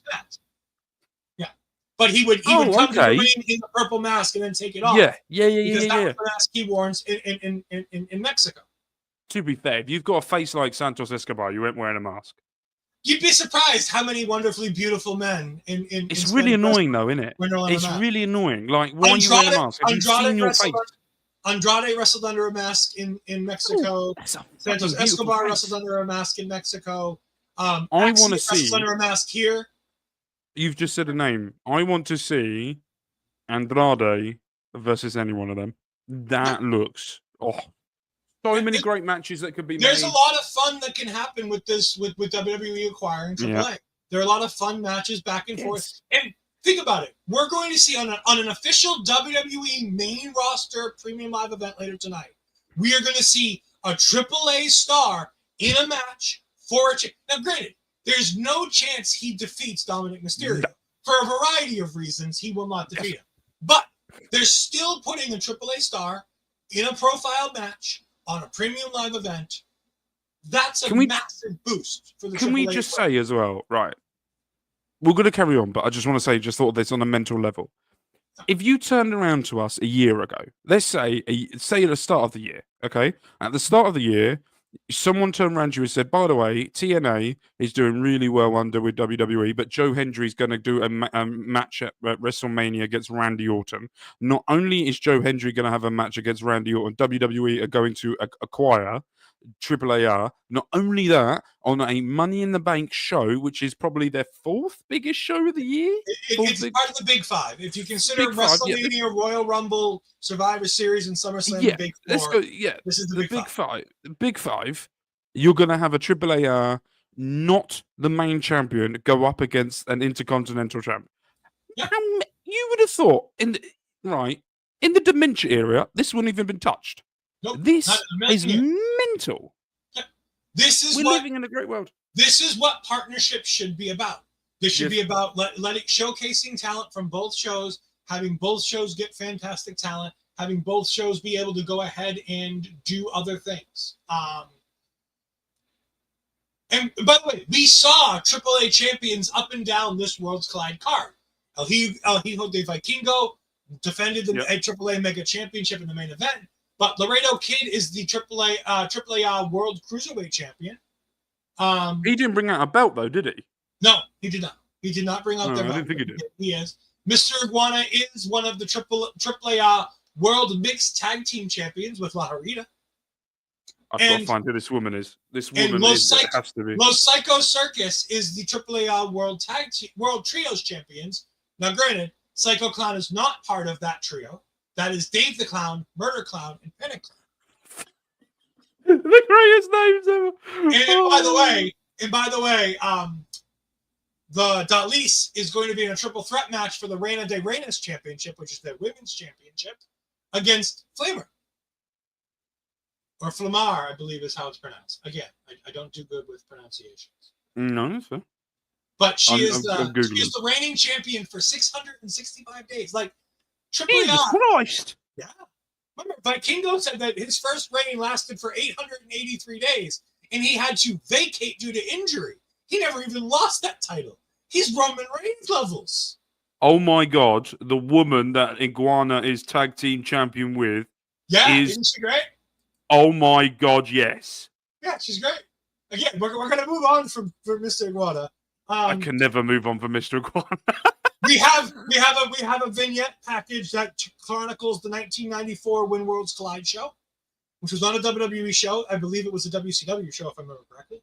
Yeah. But he would come to the ring in the purple mask and then take it off. Yeah. Because that was the mask he wore in Mexico. To be fair, if you've got a face like Santos Escobar, you weren't wearing a mask. You'd be surprised how many wonderfully beautiful men It's really annoying, though, isn't it? It's really annoying. Like, why are you wearing a mask? Have you seen your face? Andrade wrestled under a mask in Mexico. Santos Escobar wrestled under a mask in Mexico. I want to see under a mask here. You've just said a name. I want to see Andrade versus any one of them. That looks so many great matches that could be made. There's a lot of fun that can happen with this with WWE acquiring AAA. Yeah. There are a lot of fun matches back and forth. And think about it. We're going to see on an official WWE main roster premium live event later tonight. We are going to see a AAA star in a match for a Now, granted, there's no chance he defeats Dominic Mysterio. No. For a variety of reasons, he will not defeat him. But they're still putting a AAA star in a profile match on a premium live event That's a massive boost for the Can we AAA just brand. say as well, right? We're going to carry on, but I just want to say, just thought of this on a mental level. If you turned around to us a year ago, let's say at the start of the year, okay? At the start of the year, someone turned around to you and said, by the way, TNA is doing really well under with WWE, but Joe Hendry's going to do a match at WrestleMania against Randy Orton. Not only is Joe Hendry going to have a match against Randy Orton, WWE are going to acquire AAA. Not only that, on a Money in the Bank show, which is probably their fourth biggest show of the year. It's part of the Big Five. If you consider WrestleMania, Royal Rumble, Survivor Series, and SummerSlam the Big Four, let's go. Yeah, this is the Big Five. The Big Five. You're going to have a AAA, not the main champion, go up against an Intercontinental champion. Yeah. You would have thought in the dementia era, this wouldn't even been touched. Nope, this is mental. Yeah. We're living in a great world. This is what partnerships should be about. This should be about showcasing talent from both shows, having both shows get fantastic talent, having both shows be able to go ahead and do other things. And by the way, we saw AAA champions up and down this Worlds Collide card. El Hijo de Vikingo defended the AAA Mega Championship in the main event. But Laredo Kid is the AAA World Cruiserweight Champion. He didn't bring out a belt, though, did he? No, he did not. He did not bring out their belt. I didn't think he did. He is. Mr. Iguana is one of the AAA World Mixed Tag Team Champions with La Harita. I've got to find who this woman is. This woman it has to be. Los Psycho Circus is the AAA World Trios Champions. Now, granted, Psycho Clown is not part of that trio. That is Dave the Clown, Murder Clown, and Panic Clown. The greatest names ever. And by the way, the Dalis is going to be in a triple threat match for the Reina de Reinas Championship, which is their women's championship, against Flamer. Or Flamar, I believe is how it's pronounced. Again, I don't do good with pronunciations. No, that's fair. But she is the reigning champion for 665 days. Like, Jesus Christ! Yeah. Remember, Vikingo said that his first reign lasted for 883 days, and he had to vacate due to injury. He never even lost that title. He's Roman Reigns levels. Oh my God! The woman that Iguana is tag team champion with, isn't she great? Oh my God! Yes. Yeah, she's great. Again, we're going to move on from Mr. Iguana. I can never move on from Mr. Iguana. We have a vignette package that chronicles the 1994 Win Worlds Collide show, which was not a WWE show. I believe it was a WCW show, if I remember correctly.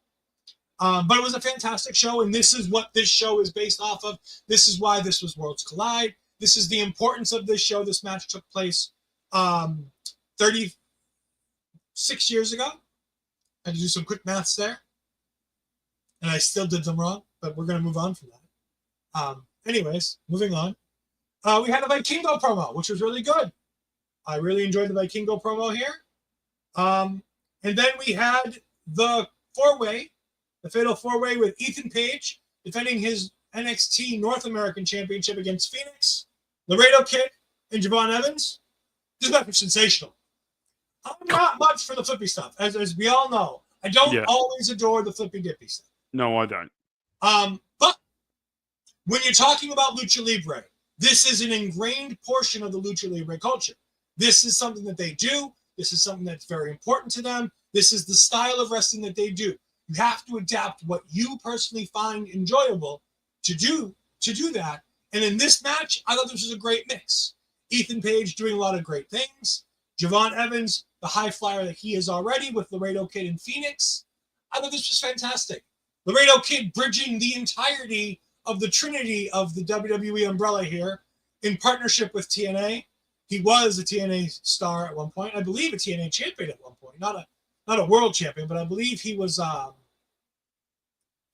But it was a fantastic show, and this is what this show is based off of. This is why this was Worlds Collide. This is the importance of this show. This match took place 36 years ago. I had to do some quick maths there, and I still did them wrong, but we're going to move on from that. Anyways, moving on. We had a Vikingo promo, which was really good. I really enjoyed the Vikingo promo here. And then we had the fatal four-way with Ethan Page defending his NXT North American Championship against Phoenix, Laredo Kid, and Javon Evans. This match was sensational. I'm not much for the flippy stuff, as we all know. I don't always adore the flippy dippy stuff. No, I don't. But when you're talking about Lucha Libre, this is an ingrained portion of the Lucha Libre culture. This is something that they do. This is something that's very important to them. This is the style of wrestling that they do. You have to adapt what you personally find enjoyable to do that. And in this match, I thought this was a great mix. Ethan Page doing a lot of great things. Javon Evans, the high flyer that he is already with Laredo Kid and Phoenix. I thought this was fantastic. Laredo Kid bridging the entirety of the trinity of the WWE umbrella here in partnership with TNA. He was a TNA star at one point. I believe a TNA champion at one point. Not a world champion, but I believe he was an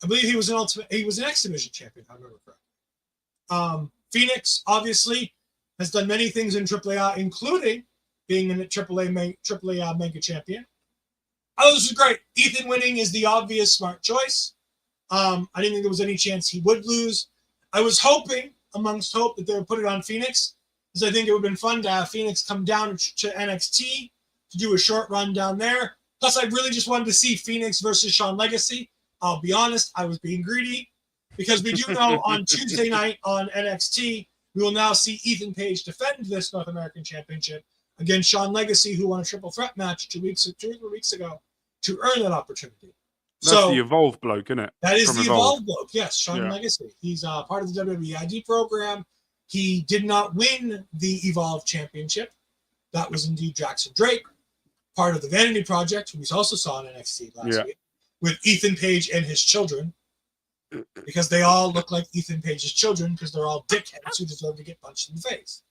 X Division champion, if I remember correctly. Phoenix obviously has done many things in AAA, including being in the AAA Mega Champion. Oh, this is great. Ethan winning is the obvious smart choice. I didn't think there was any chance he would lose. I was hoping, amongst hope, that they would put it on Phoenix, because I think it would have been fun to have Phoenix come down to NXT to do a short run down there, Plus, I really just wanted to see Phoenix versus Sean Legacy. I'll be honest, I was being greedy because we do know on Tuesday night on NXT, we will now see Ethan Page defend this North American Championship against Sean Legacy, who won a triple threat match 2 or 3 weeks ago to earn that opportunity. That's the Evolve bloke, isn't it? That is From the Evolve bloke, yes, Sean Legacy. He's part of the WWE ID program. He did not win the Evolve Championship. That was indeed Jackson Drake, part of the Vanity Project, who we also saw in NXT last week, with Ethan Page and his children, because they all look like Ethan Page's children because they're all dickheads who deserve to get punched in the face.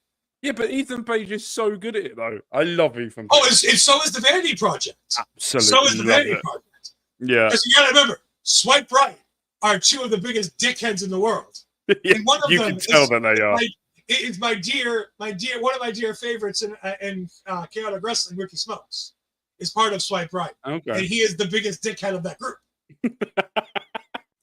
Yeah, but Ethan Page is so good at it, though. I love Ethan Page. Oh, so is the Vanity Project. Absolutely. So is the Vanity Project. Yeah. Because you got to remember, Swipe Right are two of the biggest dickheads in the world. Yeah, and one of you them can tell that they are. It's one of my dear favorites in chaotic wrestling, Ricky Smokes, is part of Swipe Right. Okay. And he is the biggest dickhead of that group.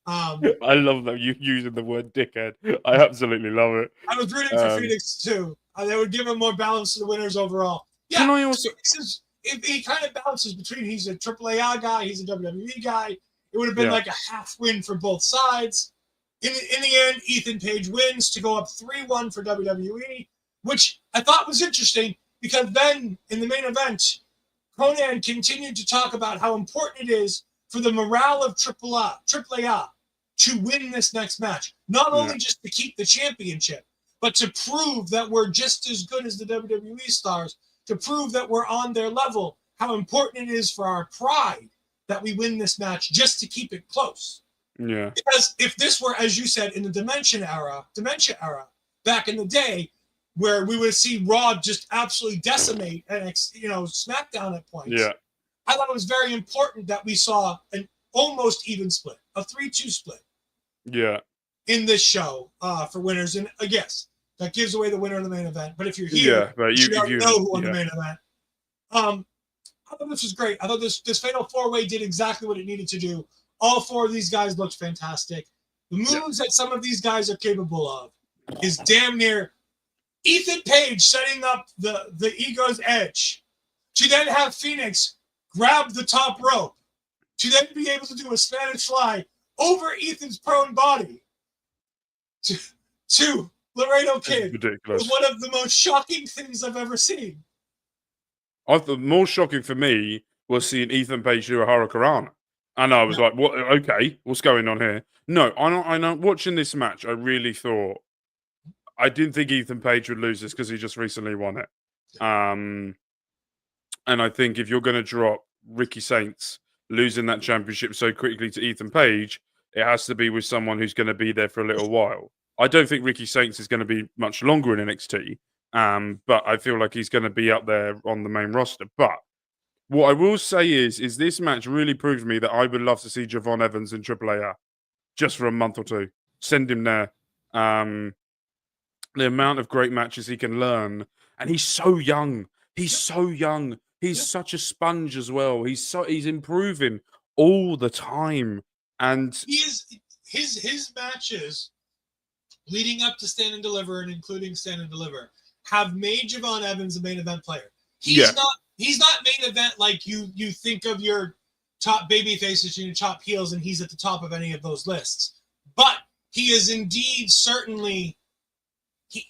I love that you using the word dickhead. I absolutely love it. I was rooting for Phoenix too. They would give him more balance to the winners overall. Yeah, can I also? He kind of bounces between. He's a AAA guy. He's a WWE guy. It would have been like a half win for both sides. In the end, Ethan Page wins to go up 3-1 for WWE, which I thought was interesting because then in the main event, Conan continued to talk about how important it is for the morale of AAA to win this next match. Not only just to keep the championship, but to prove that we're just as good as the WWE stars, to prove that we're on their level, how important it is for our pride that we win this match just to keep it close. Yeah. Because if this were, as you said, in the dementia era, back in the day, where we would see Raw just absolutely decimate and SmackDown at points. Yeah. I thought it was very important that we saw an almost even split, a 3-2 split. Yeah. In this show for winners, and I guess that gives away the winner of the main event. But if you're here, you already know who won the main event. I thought this was great. I thought this Fatal 4-Way did exactly what it needed to do. All four of these guys looked fantastic. The moves that some of these guys are capable of is damn near Ethan Page setting up the Ego's Edge to then have Phoenix grab the top rope to then be able to do a Spanish fly over Ethan's prone body to Laredo Kid. Was one of the most shocking things I've ever seen. I thought more shocking for me was seeing Ethan Page do a Hurricanrana. And I was like, "What? Okay, what's going on here?" No, I know. Watching this match, I really thought I didn't think Ethan Page would lose this because he just recently won it. And I think if you're going to drop Ricky Saints losing that championship so quickly to Ethan Page, it has to be with someone who's going to be there for a little while. I don't think Ricky Saints is going to be much longer in NXT, but I feel like he's going to be up there on the main roster. But what I will say is this match really proved to me that I would love to see Javon Evans in AAA just for a month or two. Send him there. The amount of great matches he can learn. And he's so young. He's so young. He's such a sponge as well. He's improving all the time. And his matches leading up to Stand and Deliver and including Stand and Deliver have made Javon Evans a main event player. He's not main event like you think of your top baby faces and your top heels, and he's at the top of any of those lists. But he is indeed certainly.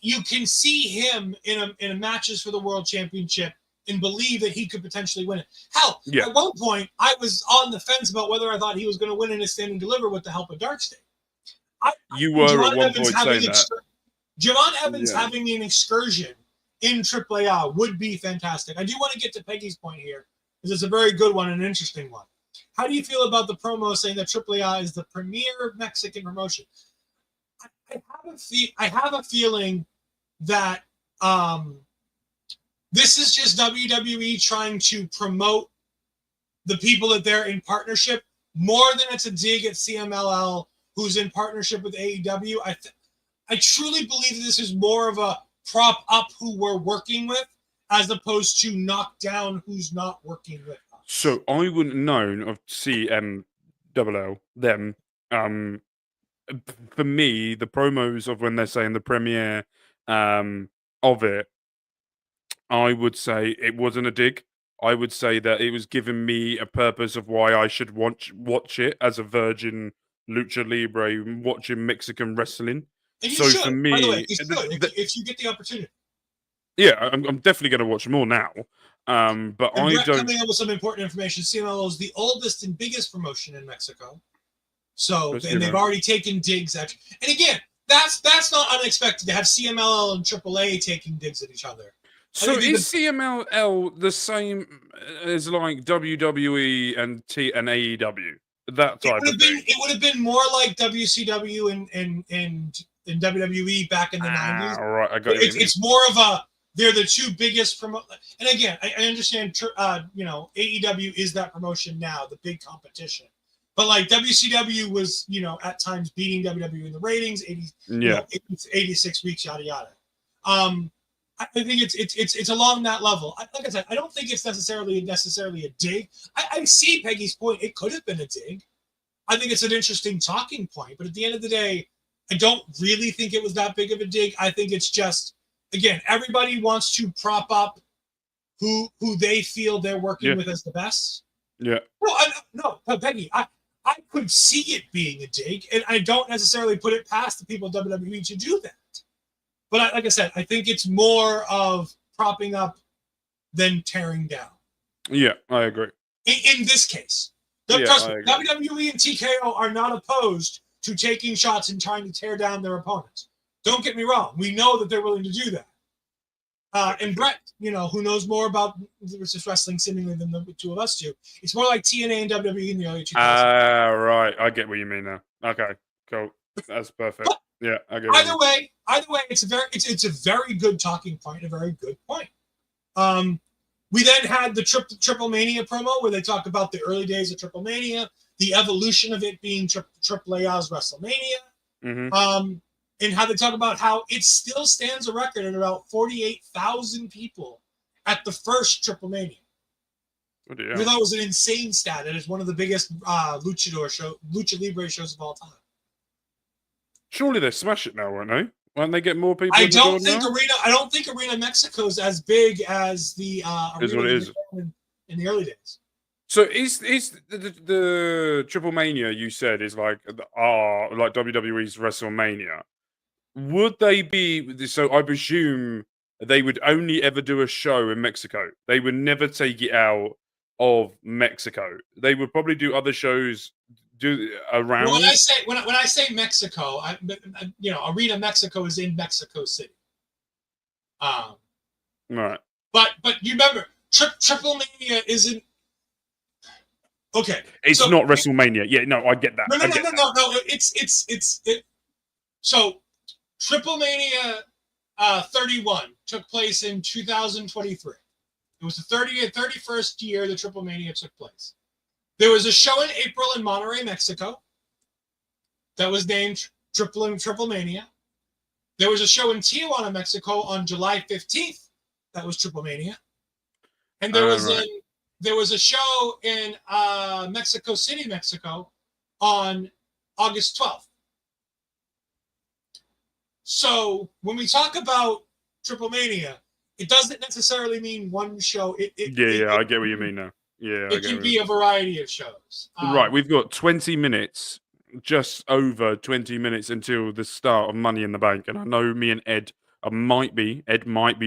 You can see him in matches for the World Championship and believe that he could potentially win it. Hell, at one point I was on the fence about whether I thought he was going to win in a Stand and Deliver with the help of Dark State. You were at one point saying that. Javon Evans having an excursion in AAA would be fantastic. I do want to get to Peggy's point here, because it's a very good one and an interesting one. How do you feel about the promo saying that AAA is the premier Mexican promotion? I have a feeling that this is just WWE trying to promote the people that they're in partnership more than it's a dig at CMLL, who's in partnership with AEW. I truly believe this is more of a prop up who we're working with as opposed to knock down who's not working with us. So I wouldn't have known of CMLL, them. For me, the promos of when they're saying the premiere of it, I would say it wasn't a dig. I would say that it was giving me a purpose of why I should watch it as a virgin lucha libre watching Mexican wrestling. And you So should, for by the way, me, you should if you get the opportunity. yeah, I'm definitely going to watch more now. But And I Brett don't. coming up with some important information. CMLL is the oldest and biggest promotion in Mexico. So, and they've already taken digs at. And again, that's not unexpected to have CMLL and AAA taking digs at each other. So is CMLL the same as like WWE and AEW? That type of thing. It would have been more like WCW and WWE back in the 90s. All right, I got you. It's more of a they're the two biggest and again, I understand AEW is that promotion now, the big competition. But like WCW was, at times beating WWE in the ratings, 86 weeks, yada yada. I think it's along that level. Like I said, I don't think it's necessarily a dig. I see Peggy's point. It could have been a dig. I think it's an interesting talking point. But at the end of the day, I don't really think it was that big of a dig. I think it's just, again, everybody wants to prop up who they feel they're working with as the best. Yeah. No, Peggy, I could see it being a dig, and I don't necessarily put it past the people at WWE to do that. But like I said, I think it's more of propping up than tearing down. Yeah, I agree. In this case, WWE and TKO are not opposed to taking shots and trying to tear down their opponents. Don't get me wrong. We know that they're willing to do that. And Brett, who knows more about versus wrestling seemingly than the two of us do. It's more like TNA and WWE in the early 2000s. Right. I get what you mean now. Okay, cool. That's perfect. But yeah, I get either way, it's a very good talking point, a very good point. We then had the Triple Mania promo where they talk about the early days of Triple Mania, the evolution of it being AAA's WrestleMania. Mm-hmm. And how they talk about how it still stands a record at about 48,000 people at the first Triple Mania. Oh, yeah. I thought it was an insane stat. It is one of the biggest Lucha Libre shows of all time. Surely they smash it now, won't they? Won't they get more people? I don't think Arena Mexico is as big as the Arena in the early days. So is the Triple Mania you said is like WWE's WrestleMania? Would they be so? I presume they would only ever do a show in Mexico. They would never take it out of Mexico. They would probably do other shows around. Well, when I say Mexico, Arena Mexico is in Mexico City. Right. But you remember, Triple Mania isn't. Okay. It's not WrestleMania. Yeah, no, I get that. No. So Triple Mania 31 took place in 2023. It was the 31st year the Triple Mania took place. There was a show in April in Monterrey, Mexico that was named Triple Mania. There was a show in Tijuana, Mexico on July 15th that was Triple Mania. And there was a show in Mexico City, Mexico on August 12th. So when we talk about Triple Mania, it doesn't necessarily mean one show. I get what you mean now. Yeah, it can be a variety of shows. Right, we've got 20 minutes, just over 20 minutes until the start of Money in the Bank, and I know me and Ed might be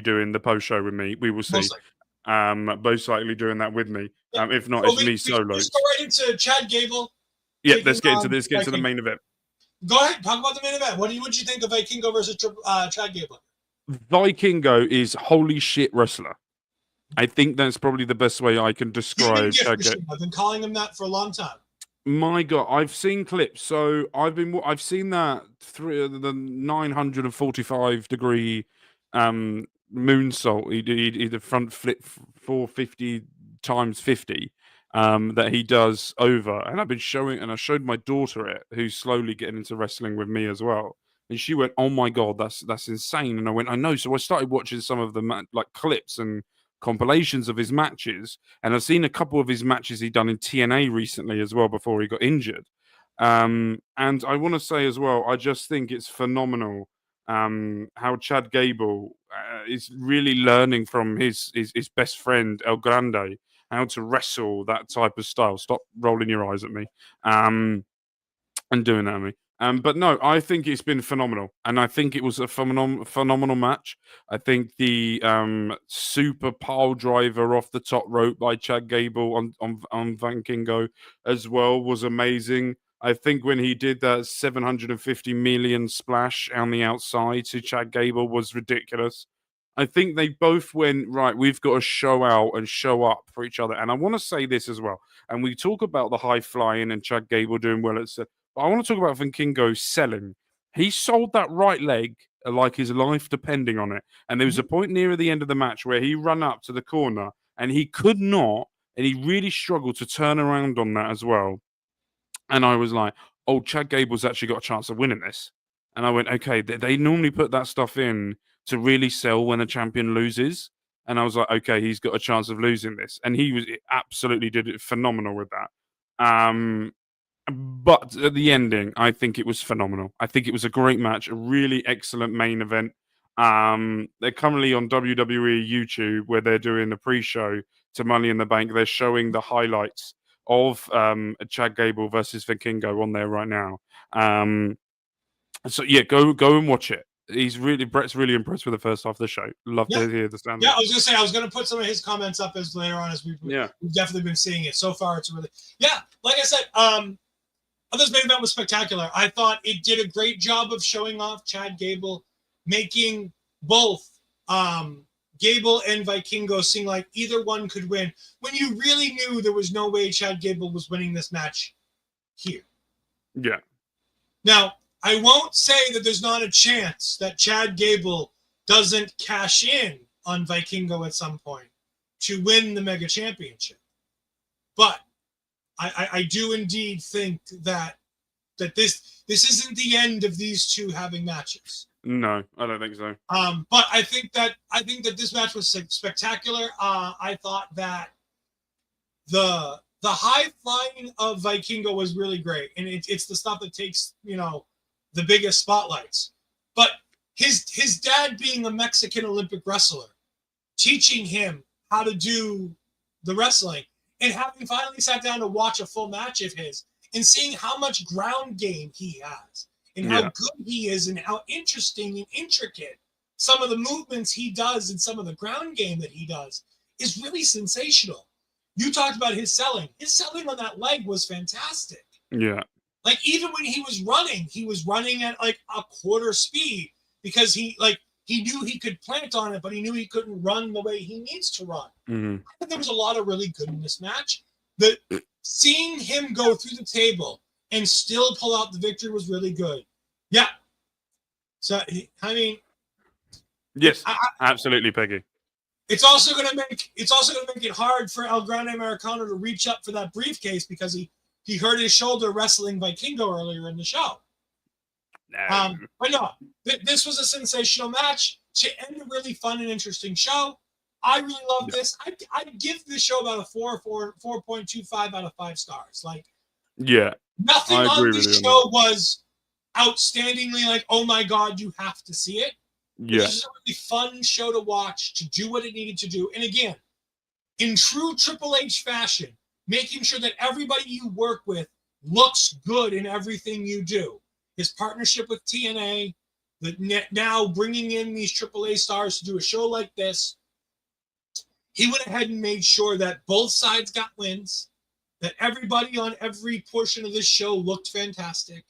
doing the post show with me. We will see. Most likely doing that with me. If not, it's me solo. Let's go right into Chad Gable. Yeah, let's get into this. Get to the main event. Go ahead, talk about the main event. What did you think of Vikingo versus Chad Gable? Vikingo is holy shit wrestler. I think that's probably the best way I can describe Chad Gable. I've been calling him that for a long time. My God, I've seen clips. So I've seen that the 945-degree moonsault. He did the front flip 450 times 50 that he does over, and I showed my daughter it, who's slowly getting into wrestling with me as well, and she went, "Oh my God, that's insane!" And I went, "I know." So I started watching some of the clips and compilations of his matches, and I've seen a couple of his matches he done in TNA recently as well before he got injured. And I want to say as well, I just think it's phenomenal how Chad Gable is really learning from his best friend El Grande how to wrestle that type of style. Stop rolling your eyes at me. And doing that at me. But no, I think it's been phenomenal, and I think it was a phenomenal match. I think the super pile driver off the top rope by Chad Gable on Vikingo as well was amazing. I think when he did that 750 million splash on the outside to Chad Gable was ridiculous. I think they both went, right, we've got to show out and show up for each other. And I want to say this as well. And we talk about the high flying and Chad Gable doing well at but I want to talk about Vikingo selling. He sold that right leg like his life depending on it. And there was a point near the end of the match where he ran up to the corner and he could not, and he really struggled to turn around on that as well. And I was like, oh, Chad Gable's actually got a chance of winning this. And I went, okay, they normally put that stuff in to really sell when a champion loses. And I was like, okay, he's got a chance of losing this. And he absolutely did it phenomenal with that. But at the ending, I think it was phenomenal. I think it was a great match, a really excellent main event. They're currently on WWE YouTube where they're doing the pre-show to Money in the Bank. They're showing the highlights of Chad Gable versus Vikingo on there right now. So yeah, go and watch it. Brett's really impressed with the first half of the show. Love to hear the stand. Yeah, I was gonna say I was gonna put some of his comments up as later on as we've definitely been seeing it so far. It's really like I said. This main event was spectacular. I thought it did a great job of showing off Chad Gable, making both Gable and Vikingo seem like either one could win when you really knew there was no way Chad Gable was winning this match here. Yeah. Now, I won't say that there's not a chance that Chad Gable doesn't cash in on Vikingo at some point to win the Mega Championship. But I do indeed think that this isn't the end of these two having matches. No, I don't think so. But I think that this match was spectacular. I thought that the high flying of Vikingo was really great, and it's the stuff that takes the biggest spotlights. But his dad being a Mexican Olympic wrestler, teaching him how to do the wrestling. And having finally sat down to watch a full match of his and seeing how much ground game he has and how good he is and how interesting and intricate some of the movements he does and some of the ground game that he does is really sensational. You talked about his selling. His selling on that leg was fantastic. Yeah. Like even when he was running at like a quarter speed because he knew he could plant on it, but he knew he couldn't run the way he needs to run. Mm-hmm. I think there was a lot of really good in this match. Seeing him go through the table and still pull out the victory was really good. Yeah. So I mean, yes, absolutely, Peggy. It's also going to make it hard for El Grande Americano to reach up for that briefcase because he hurt his shoulder wrestling Vikingo earlier in the show. No. But no, this was a sensational match to end a really fun and interesting show. I really love this. I'd give this show about a 4.25 out of 5 stars. Like, nothing on this show was outstandingly like, oh my god, you have to see it. Yeah, this is a really fun show to watch, to do what it needed to do, and again, in true Triple H fashion, making sure that everybody you work with looks good in everything you do. His partnership with TNA, now bringing in these AAA stars to do a show like this, he went ahead and made sure that both sides got wins, that everybody on every portion of this show looked fantastic,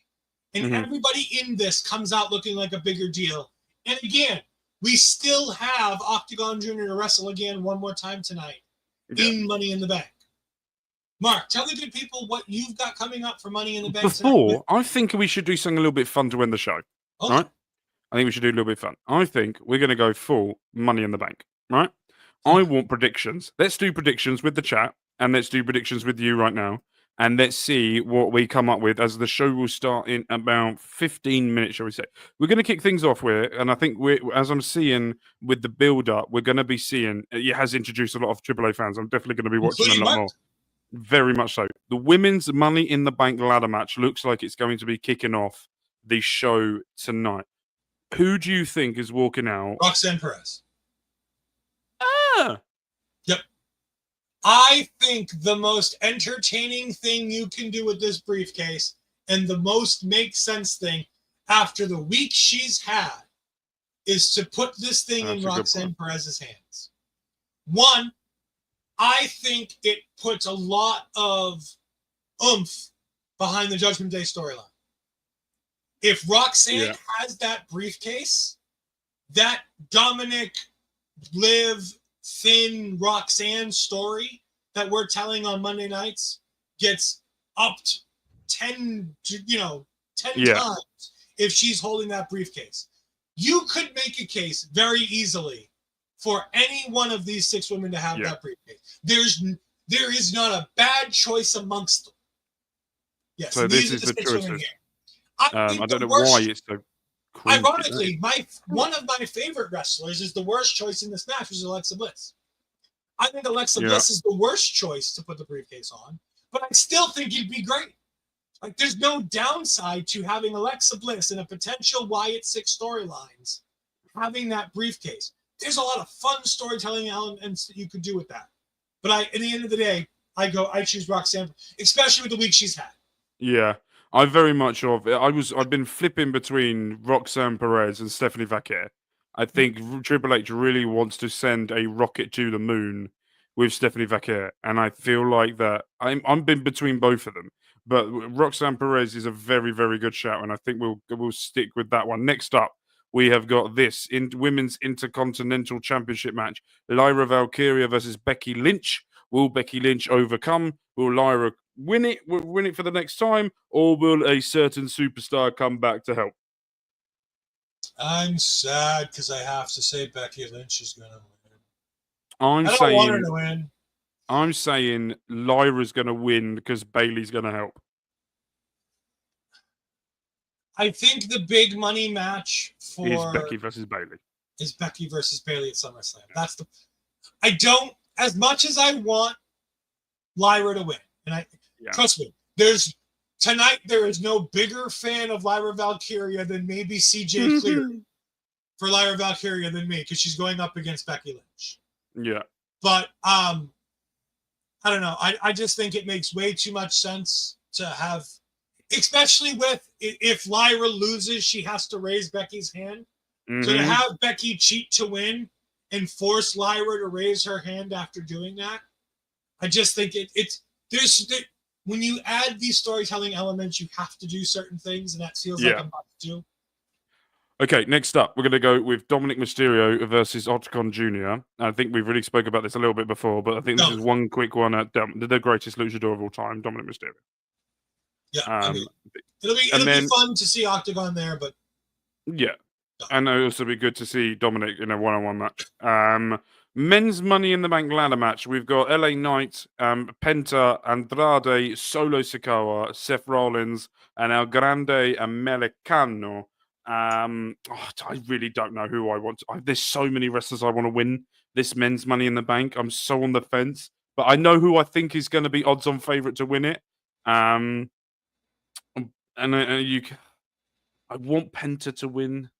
and everybody in this comes out looking like a bigger deal. And again, we still have Octagon Jr. to wrestle again one more time tonight in Money in the Bank. Mark, tell the good people what you've got coming up for Money in the Bank tonight. I think we should do something a little bit fun to end the show. Okay. Right? I think we should do a little bit fun. I think we're going to go full Money in the Bank. Right? I want predictions. Let's do predictions with the chat, and let's do predictions with you right now. And let's see what we come up with as the show will start in about 15 minutes, shall we say. We're going to kick things off with, and I think as I'm seeing with the build-up, we're going to be seeing, it has introduced a lot of AAA fans. I'm definitely going to be watching a lot more. Very much so. The women's Money in the Bank ladder match looks like it's going to be kicking off the show tonight. Who do you think is walking out? Roxanne Perez. Yeah. Yep. I think the most entertaining thing you can do with this briefcase and the most makes sense thing after the week she's had is to put this thing in That's a good Roxanne point. Perez's hands. One, I think it puts a lot of oomph behind the Judgment Day storyline. If Roxanne has that briefcase, that Dominic, Liv, Finn, Roxanne story that we're telling on Monday nights gets upped 10 times if she's holding that briefcase. You could make a case very easily for any one of these 6 women to have that briefcase. There is not a bad choice amongst them. Yes, so these this are is the the 6 women choices. here. I don't know why it's so cringy. Ironically, one of my favorite wrestlers is the worst choice in this match, which is Alexa Bliss. I think Alexa Bliss is the worst choice to put the briefcase on, but I still think it'd be great. Like, there's no downside to having Alexa Bliss in a potential Wyatt 6 storylines, having that briefcase. There's a lot of fun storytelling elements that you could do with that. But at the end of the day, I choose Roxanne, especially with the week she's had. Yeah. I very much I've been flipping between Roxanne Perez and Stephanie Vaquer. I think Triple H really wants to send a rocket to the moon with Stephanie Vaquer, and I feel like that I'm been between both of them. But Roxanne Perez is a very, very good shout, and I think we'll stick with that one. Next up, we have got this in Women's Intercontinental Championship match: Lyra Valkyria versus Becky Lynch. Will Becky Lynch overcome? Will Lyra win it for the next time, or will a certain superstar come back to help? I'm sad because I have to say Becky Lynch is going to win. I don't want her to win. I'm saying Lyra's going to win because Bayley's going to help. I think the big money match is Becky versus Bayley. Is Becky versus Bayley at SummerSlam. I don't, as much as I want Lyra to win, and trust me, there is no bigger fan of Lyra Valkyria than maybe CJ Cleary for Lyra Valkyria than me, because she's going up against Becky Lynch. Yeah. But I don't know. I just think it makes way too much sense to have, especially with if Lyra loses, she has to raise Becky's hand. Mm-hmm. So to have Becky cheat to win and force Lyra to raise her hand after doing that, I just think when you add these storytelling elements, you have to do certain things, and that feels like a must do. Okay, next up, we're going to go with Dominic Mysterio versus Octagon Jr. I think we've really spoke about this a little bit before, but I think this is one quick one at the greatest luchador of all time, Dominic Mysterio. Yeah, it'll be fun to see Octagon there, but and it'll also be good to see Dominic in a one-on-one match. Men's Money in the Bank ladder match. We've got LA Knight, Penta, Andrade, Solo Sikoa, Seth Rollins, and El Grande Americano. I really don't know who I want. There's so many wrestlers I want to win this Men's Money in the Bank. I'm so on the fence, but I know who I think is going to be odds-on favorite to win it. I want Penta to win.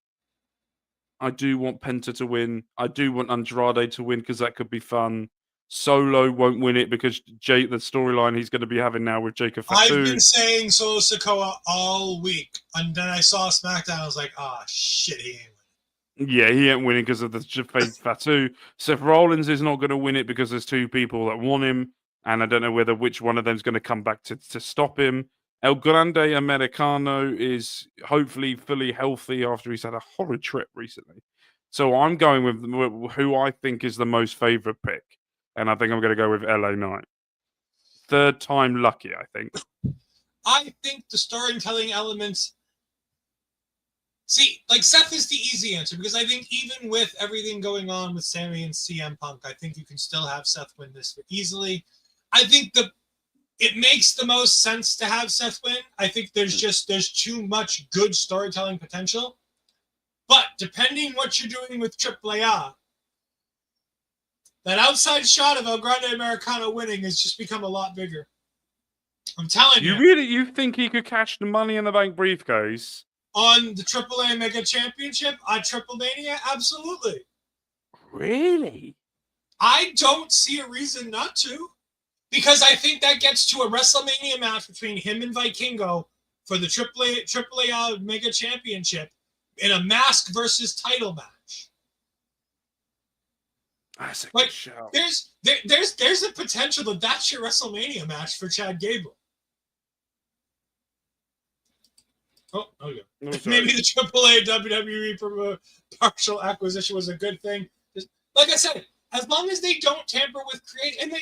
I do want Penta to win. I do want Andrade to win because that could be fun. Solo won't win it because the storyline he's going to be having now with Jacob Fatu. I've been saying Solo Sikoa all week, and then I saw SmackDown. I was like, shit, he ain't winning. Yeah, he ain't winning because of the Fatu. Seth Rollins is not going to win it because there's two people that want him, and I don't know which one of them is going to come back to stop him. El Grande Americano is hopefully fully healthy after he's had a horrid trip recently. So I'm going with who I think is the most favorite pick. And I think I'm going to go with LA Knight. Third time lucky, I think. I think the storytelling elements... See, Seth is the easy answer, because I think even with everything going on with Sammy and CM Punk, I think you can still have Seth win this easily. I think it makes the most sense to have Seth win. I think there's too much good storytelling potential. But depending what you're doing with AAA, that outside shot of El Grande Americano winning has just become a lot bigger. I'm telling you. You think he could cash the Money in the Bank briefcase? On the AAA Mega Championship at Triple Mania? Absolutely. Really? I don't see a reason not to, because I think that gets to a WrestleMania match between him and Vikingo for the AAA Mega Championship in a mask versus title match. That's a Like, good shout. there's a potential that that's your WrestleMania match for Chad Gable. Oh yeah. Maybe the AAA WWE partial acquisition was a good thing. Just, like I said, as long as they don't tamper with creative, and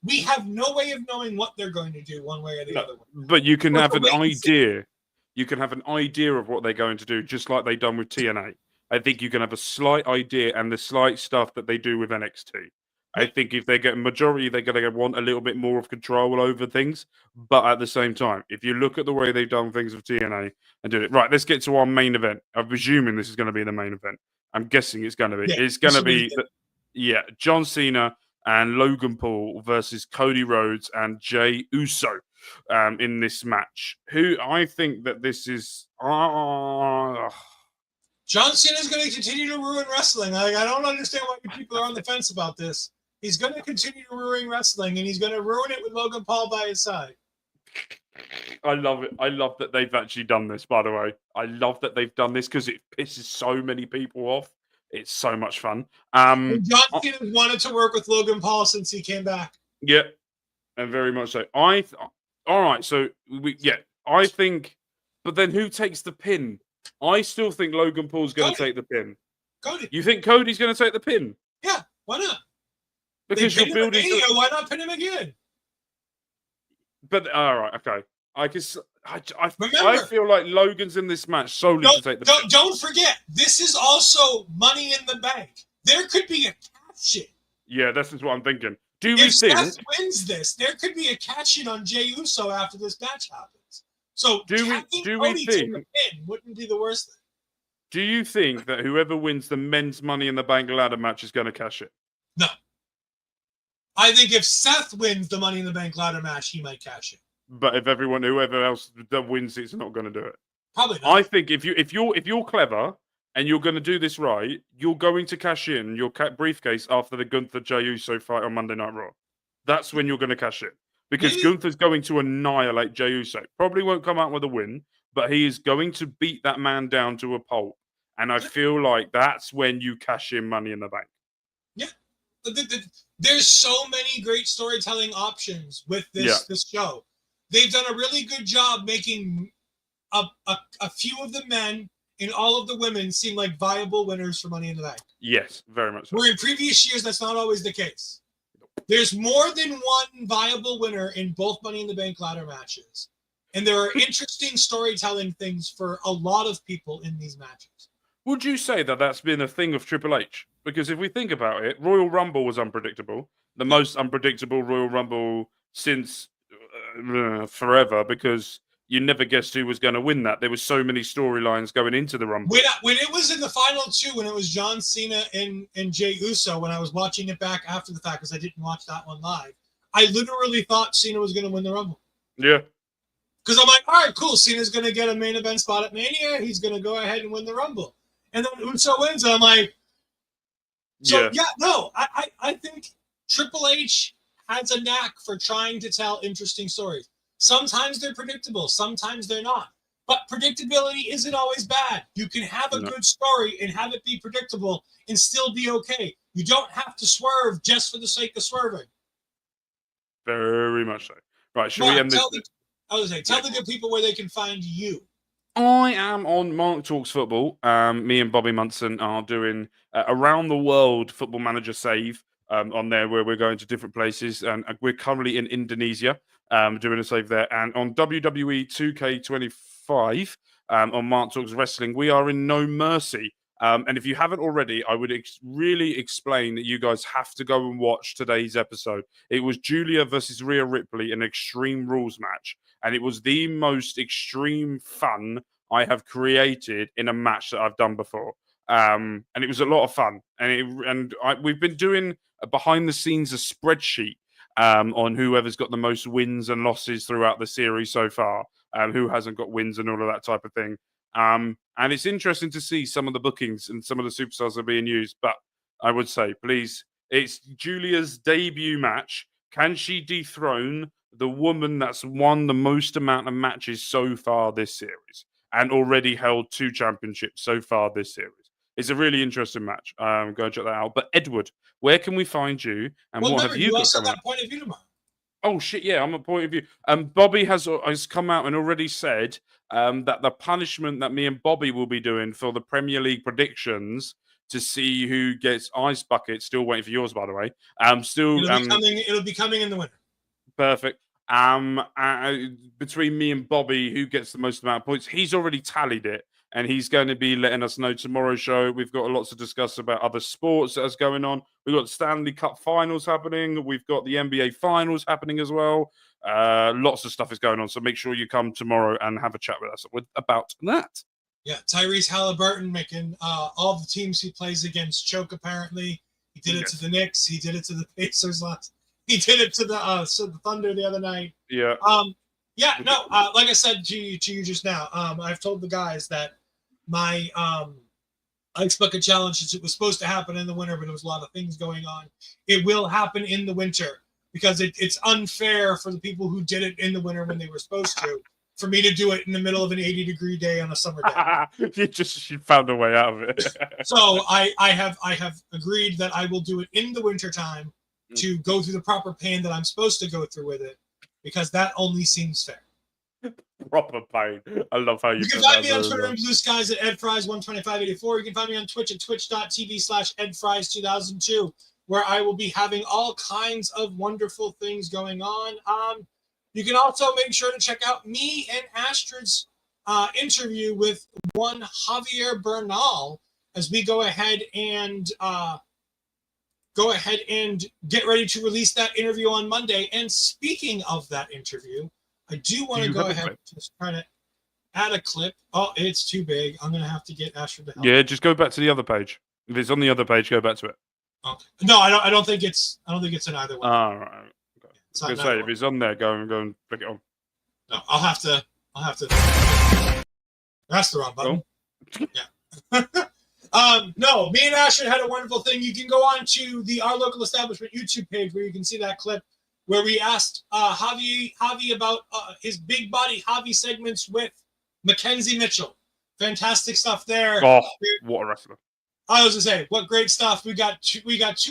we have no way of knowing what they're going to do one way or the other. But you can have an idea. You can have an idea of what they're going to do, just like they've done with TNA. I think you can have a slight idea and the slight stuff that they do with NXT. I think if they get a majority, they're going to want a little bit more of control over things. But at the same time, if you look at the way they've done things with TNA and do it, right, let's get to our main event. I'm presuming this is going to be the main event. I'm guessing it's going to be. Yeah, it's going to be, John Cena and Logan Paul versus Cody Rhodes and Jey Uso in this match. Who I think that this is. John Cena is going to continue to ruin wrestling. Like, I don't understand why people are on the fence about this. He's going to continue to ruin wrestling, and he's going to ruin it with Logan Paul by his side. I love it. I love that they've actually done this, by the way. I love that they've done this because it pisses so many people off. It's so much fun. John Cena wanted to work with Logan Paul since he came back. Yeah, and very much so. All right, so I think, but then who takes the pin? I still think Logan Paul's going to take the pin. Cody. You think Cody's going to take the pin? Yeah, why not? Because you're building. Why not pin him again? But all right, okay. I feel like Logan's in this match solely to take the pin. Don't forget, this is also Money in the Bank. There could be a cash-in. Yeah, this is what I'm thinking. If Seth wins this, there could be a cash-in on Jey Uso after this match happens. So do we think the pin wouldn't be the worst thing? Do you think that whoever wins the men's Money in the Bank ladder match is going to cash it? No. I think if Seth wins the Money in the Bank ladder match, he might cash it. But if whoever else that wins it's not going to do it. Probably not. I think if you're clever and you're going to do this right, you're going to cash in your briefcase after the Gunther Jey Uso fight on Monday Night Raw. That's when you're going to cash it. Because Gunther's going to annihilate Jey Uso. Probably won't come out with a win, but he is going to beat that man down to a pulp. And I feel like that's when you cash in Money in the Bank. Yeah. There's so many great storytelling options with this show. They've done a really good job making a few of the men and all of the women seem like viable winners for Money in the Bank. Yes, very much so. Where in previous years, that's not always the case. There's more than one viable winner in both Money in the Bank ladder matches. And there are interesting storytelling things for a lot of people in these matches. Would you say that that's been a thing of Triple H? Because if we think about it, Royal Rumble was unpredictable. The most unpredictable Royal Rumble since forever, because you never guessed who was going to win that. There were so many storylines going into the Rumble. When it was in the final two, when it was John Cena and Jey Uso, when I was watching it back after the fact, because I didn't watch that one live, I literally thought Cena was going to win the Rumble. Yeah. Because I'm like, all right, cool. Cena's going to get a main event spot at Mania. He's going to go ahead and win the Rumble. And then Uso wins. And I'm like, I think Triple H has a knack for trying to tell interesting stories. Sometimes they're predictable. Sometimes they're not. But predictability isn't always bad. You can have a good story and have it be predictable and still be okay. You don't have to swerve just for the sake of swerving. Very much so. Right, shall we end this? Tell the good people where they can find you. I am on Mark Talks Football. Me and Bobby Munson are doing Around the World Football Manager Save on there, where we're going to different places. And we're currently in Indonesia doing a save there. And on WWE 2K25 on Mark Talks Wrestling, we are in No Mercy. And if you haven't already, I would really explain that you guys have to go and watch today's episode. It was Julia versus Rhea Ripley, an Extreme Rules match. And it was the most extreme fun I have created in a match that I've done before. And it was a lot of fun. We've been doing behind the scenes a spreadsheet on whoever's got the most wins and losses throughout the series so far, who hasn't got wins and all of that type of thing. And it's interesting to see some of the bookings and some of the superstars are being used. But I would say, please, It's Julia's debut match. Can she dethrone the woman that's won the most amount of matches so far this series and already held 2 championships so far this series? It's a really interesting match. Go and check that out. But Edward, where can we find you? And what have you got also coming got Point of View tomorrow. Oh shit! Yeah, I'm a Point of View. Bobby has come out and already said that the punishment that me and Bobby will be doing for the Premier League predictions to see who gets ice buckets. Still waiting for yours, by the way. It'll be coming in the winter. Perfect. Between me and Bobby, who gets the most amount of points? He's already tallied it, and he's going to be letting us know tomorrow's show. We've got lots to discuss about other sports that's going on. We've got the Stanley Cup finals happening. We've got the NBA finals happening as well. Lots of stuff is going on. So make sure you come tomorrow and have a chat with us about that. Yeah, Tyrese Halliburton making all the teams he plays against choke, apparently. He did it to the Knicks. He did it to the Pacers He did it to the Thunder the other night. Yeah. Like I said to you just now, I've told the guys that my Ice Bucket Challenge, it was supposed to happen in the winter, but there was a lot of things going on. It will happen in the winter because it's unfair for the people who did it in the winter when they were supposed to, for me to do it in the middle of an 80-degree day on a summer day. you found a way out of it. So I have agreed that I will do it in the winter time to go through the proper pain that I'm supposed to go through with it, because that only seems fair. Proper pain. I love how you can find me on Twitter and Blue Skies at EdFries12584. You can find me on Twitch at twitch.tv/EdFries2002, where I will be having all kinds of wonderful things going on. You can also make sure to check out me and Astrid's interview with one Javier Bernal as we go ahead and get ready to release that interview on Monday. And speaking of that interview, I do want to go ahead and just try to add a clip. Oh, it's too big. I'm going to have to get Astrid to help. Yeah, just go back to the other page. If it's on the other page, go back to it. Okay. No, I don't think it's in either one. Oh, right. Okay. I was going to say, if it's on there, go and click it on. No, I'll have to. That's the wrong button. Oh. Yeah. No, me and Astrid had a wonderful thing. You can go on to Our Local Establishment YouTube page where you can see that clip where we asked Javi about his big body Javi segments with Mackenzie Mitchell. Fantastic stuff there. Oh, what a wrestler. I was going to say, what great stuff. We got 2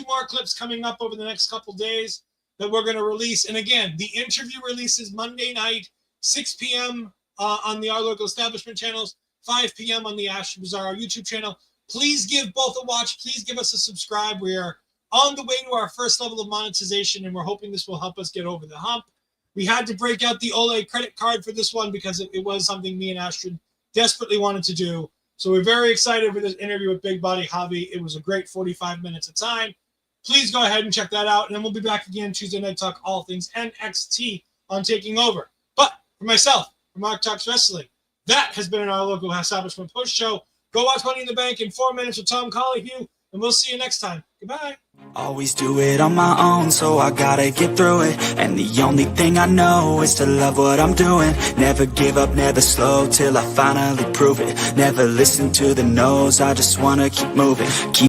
more clips coming up over the next couple days that we're going to release. And again, the interview releases Monday night, 6 p.m. On the Our Local Establishment channels, 5 p.m. on the Astrid Bizarro YouTube channel. Please give both a watch. Please give us a subscribe. We are on the way to our first level of monetization, and we're hoping this will help us get over the hump. We had to break out the Ole credit card for this one because it was something me and Astrid desperately wanted to do. So we're very excited for this interview with Big Body Javi. It was a great 45 minutes of time. Please go ahead and check that out, and then we'll be back again Tuesday night, talk all things NXT on Taking Over. But for myself, for Mark Talks Wrestling, that has been Our Local Establishment post show. Go watch Money in the Bank in 4 minutes with Tom Colliehue, and we'll see you next time. Goodbye. Always do it on my own, so I gotta get through it. And the only thing I know is to love what I'm doing. Never give up, never slow, till I finally prove it. Never listen to the no's, I just wanna keep moving.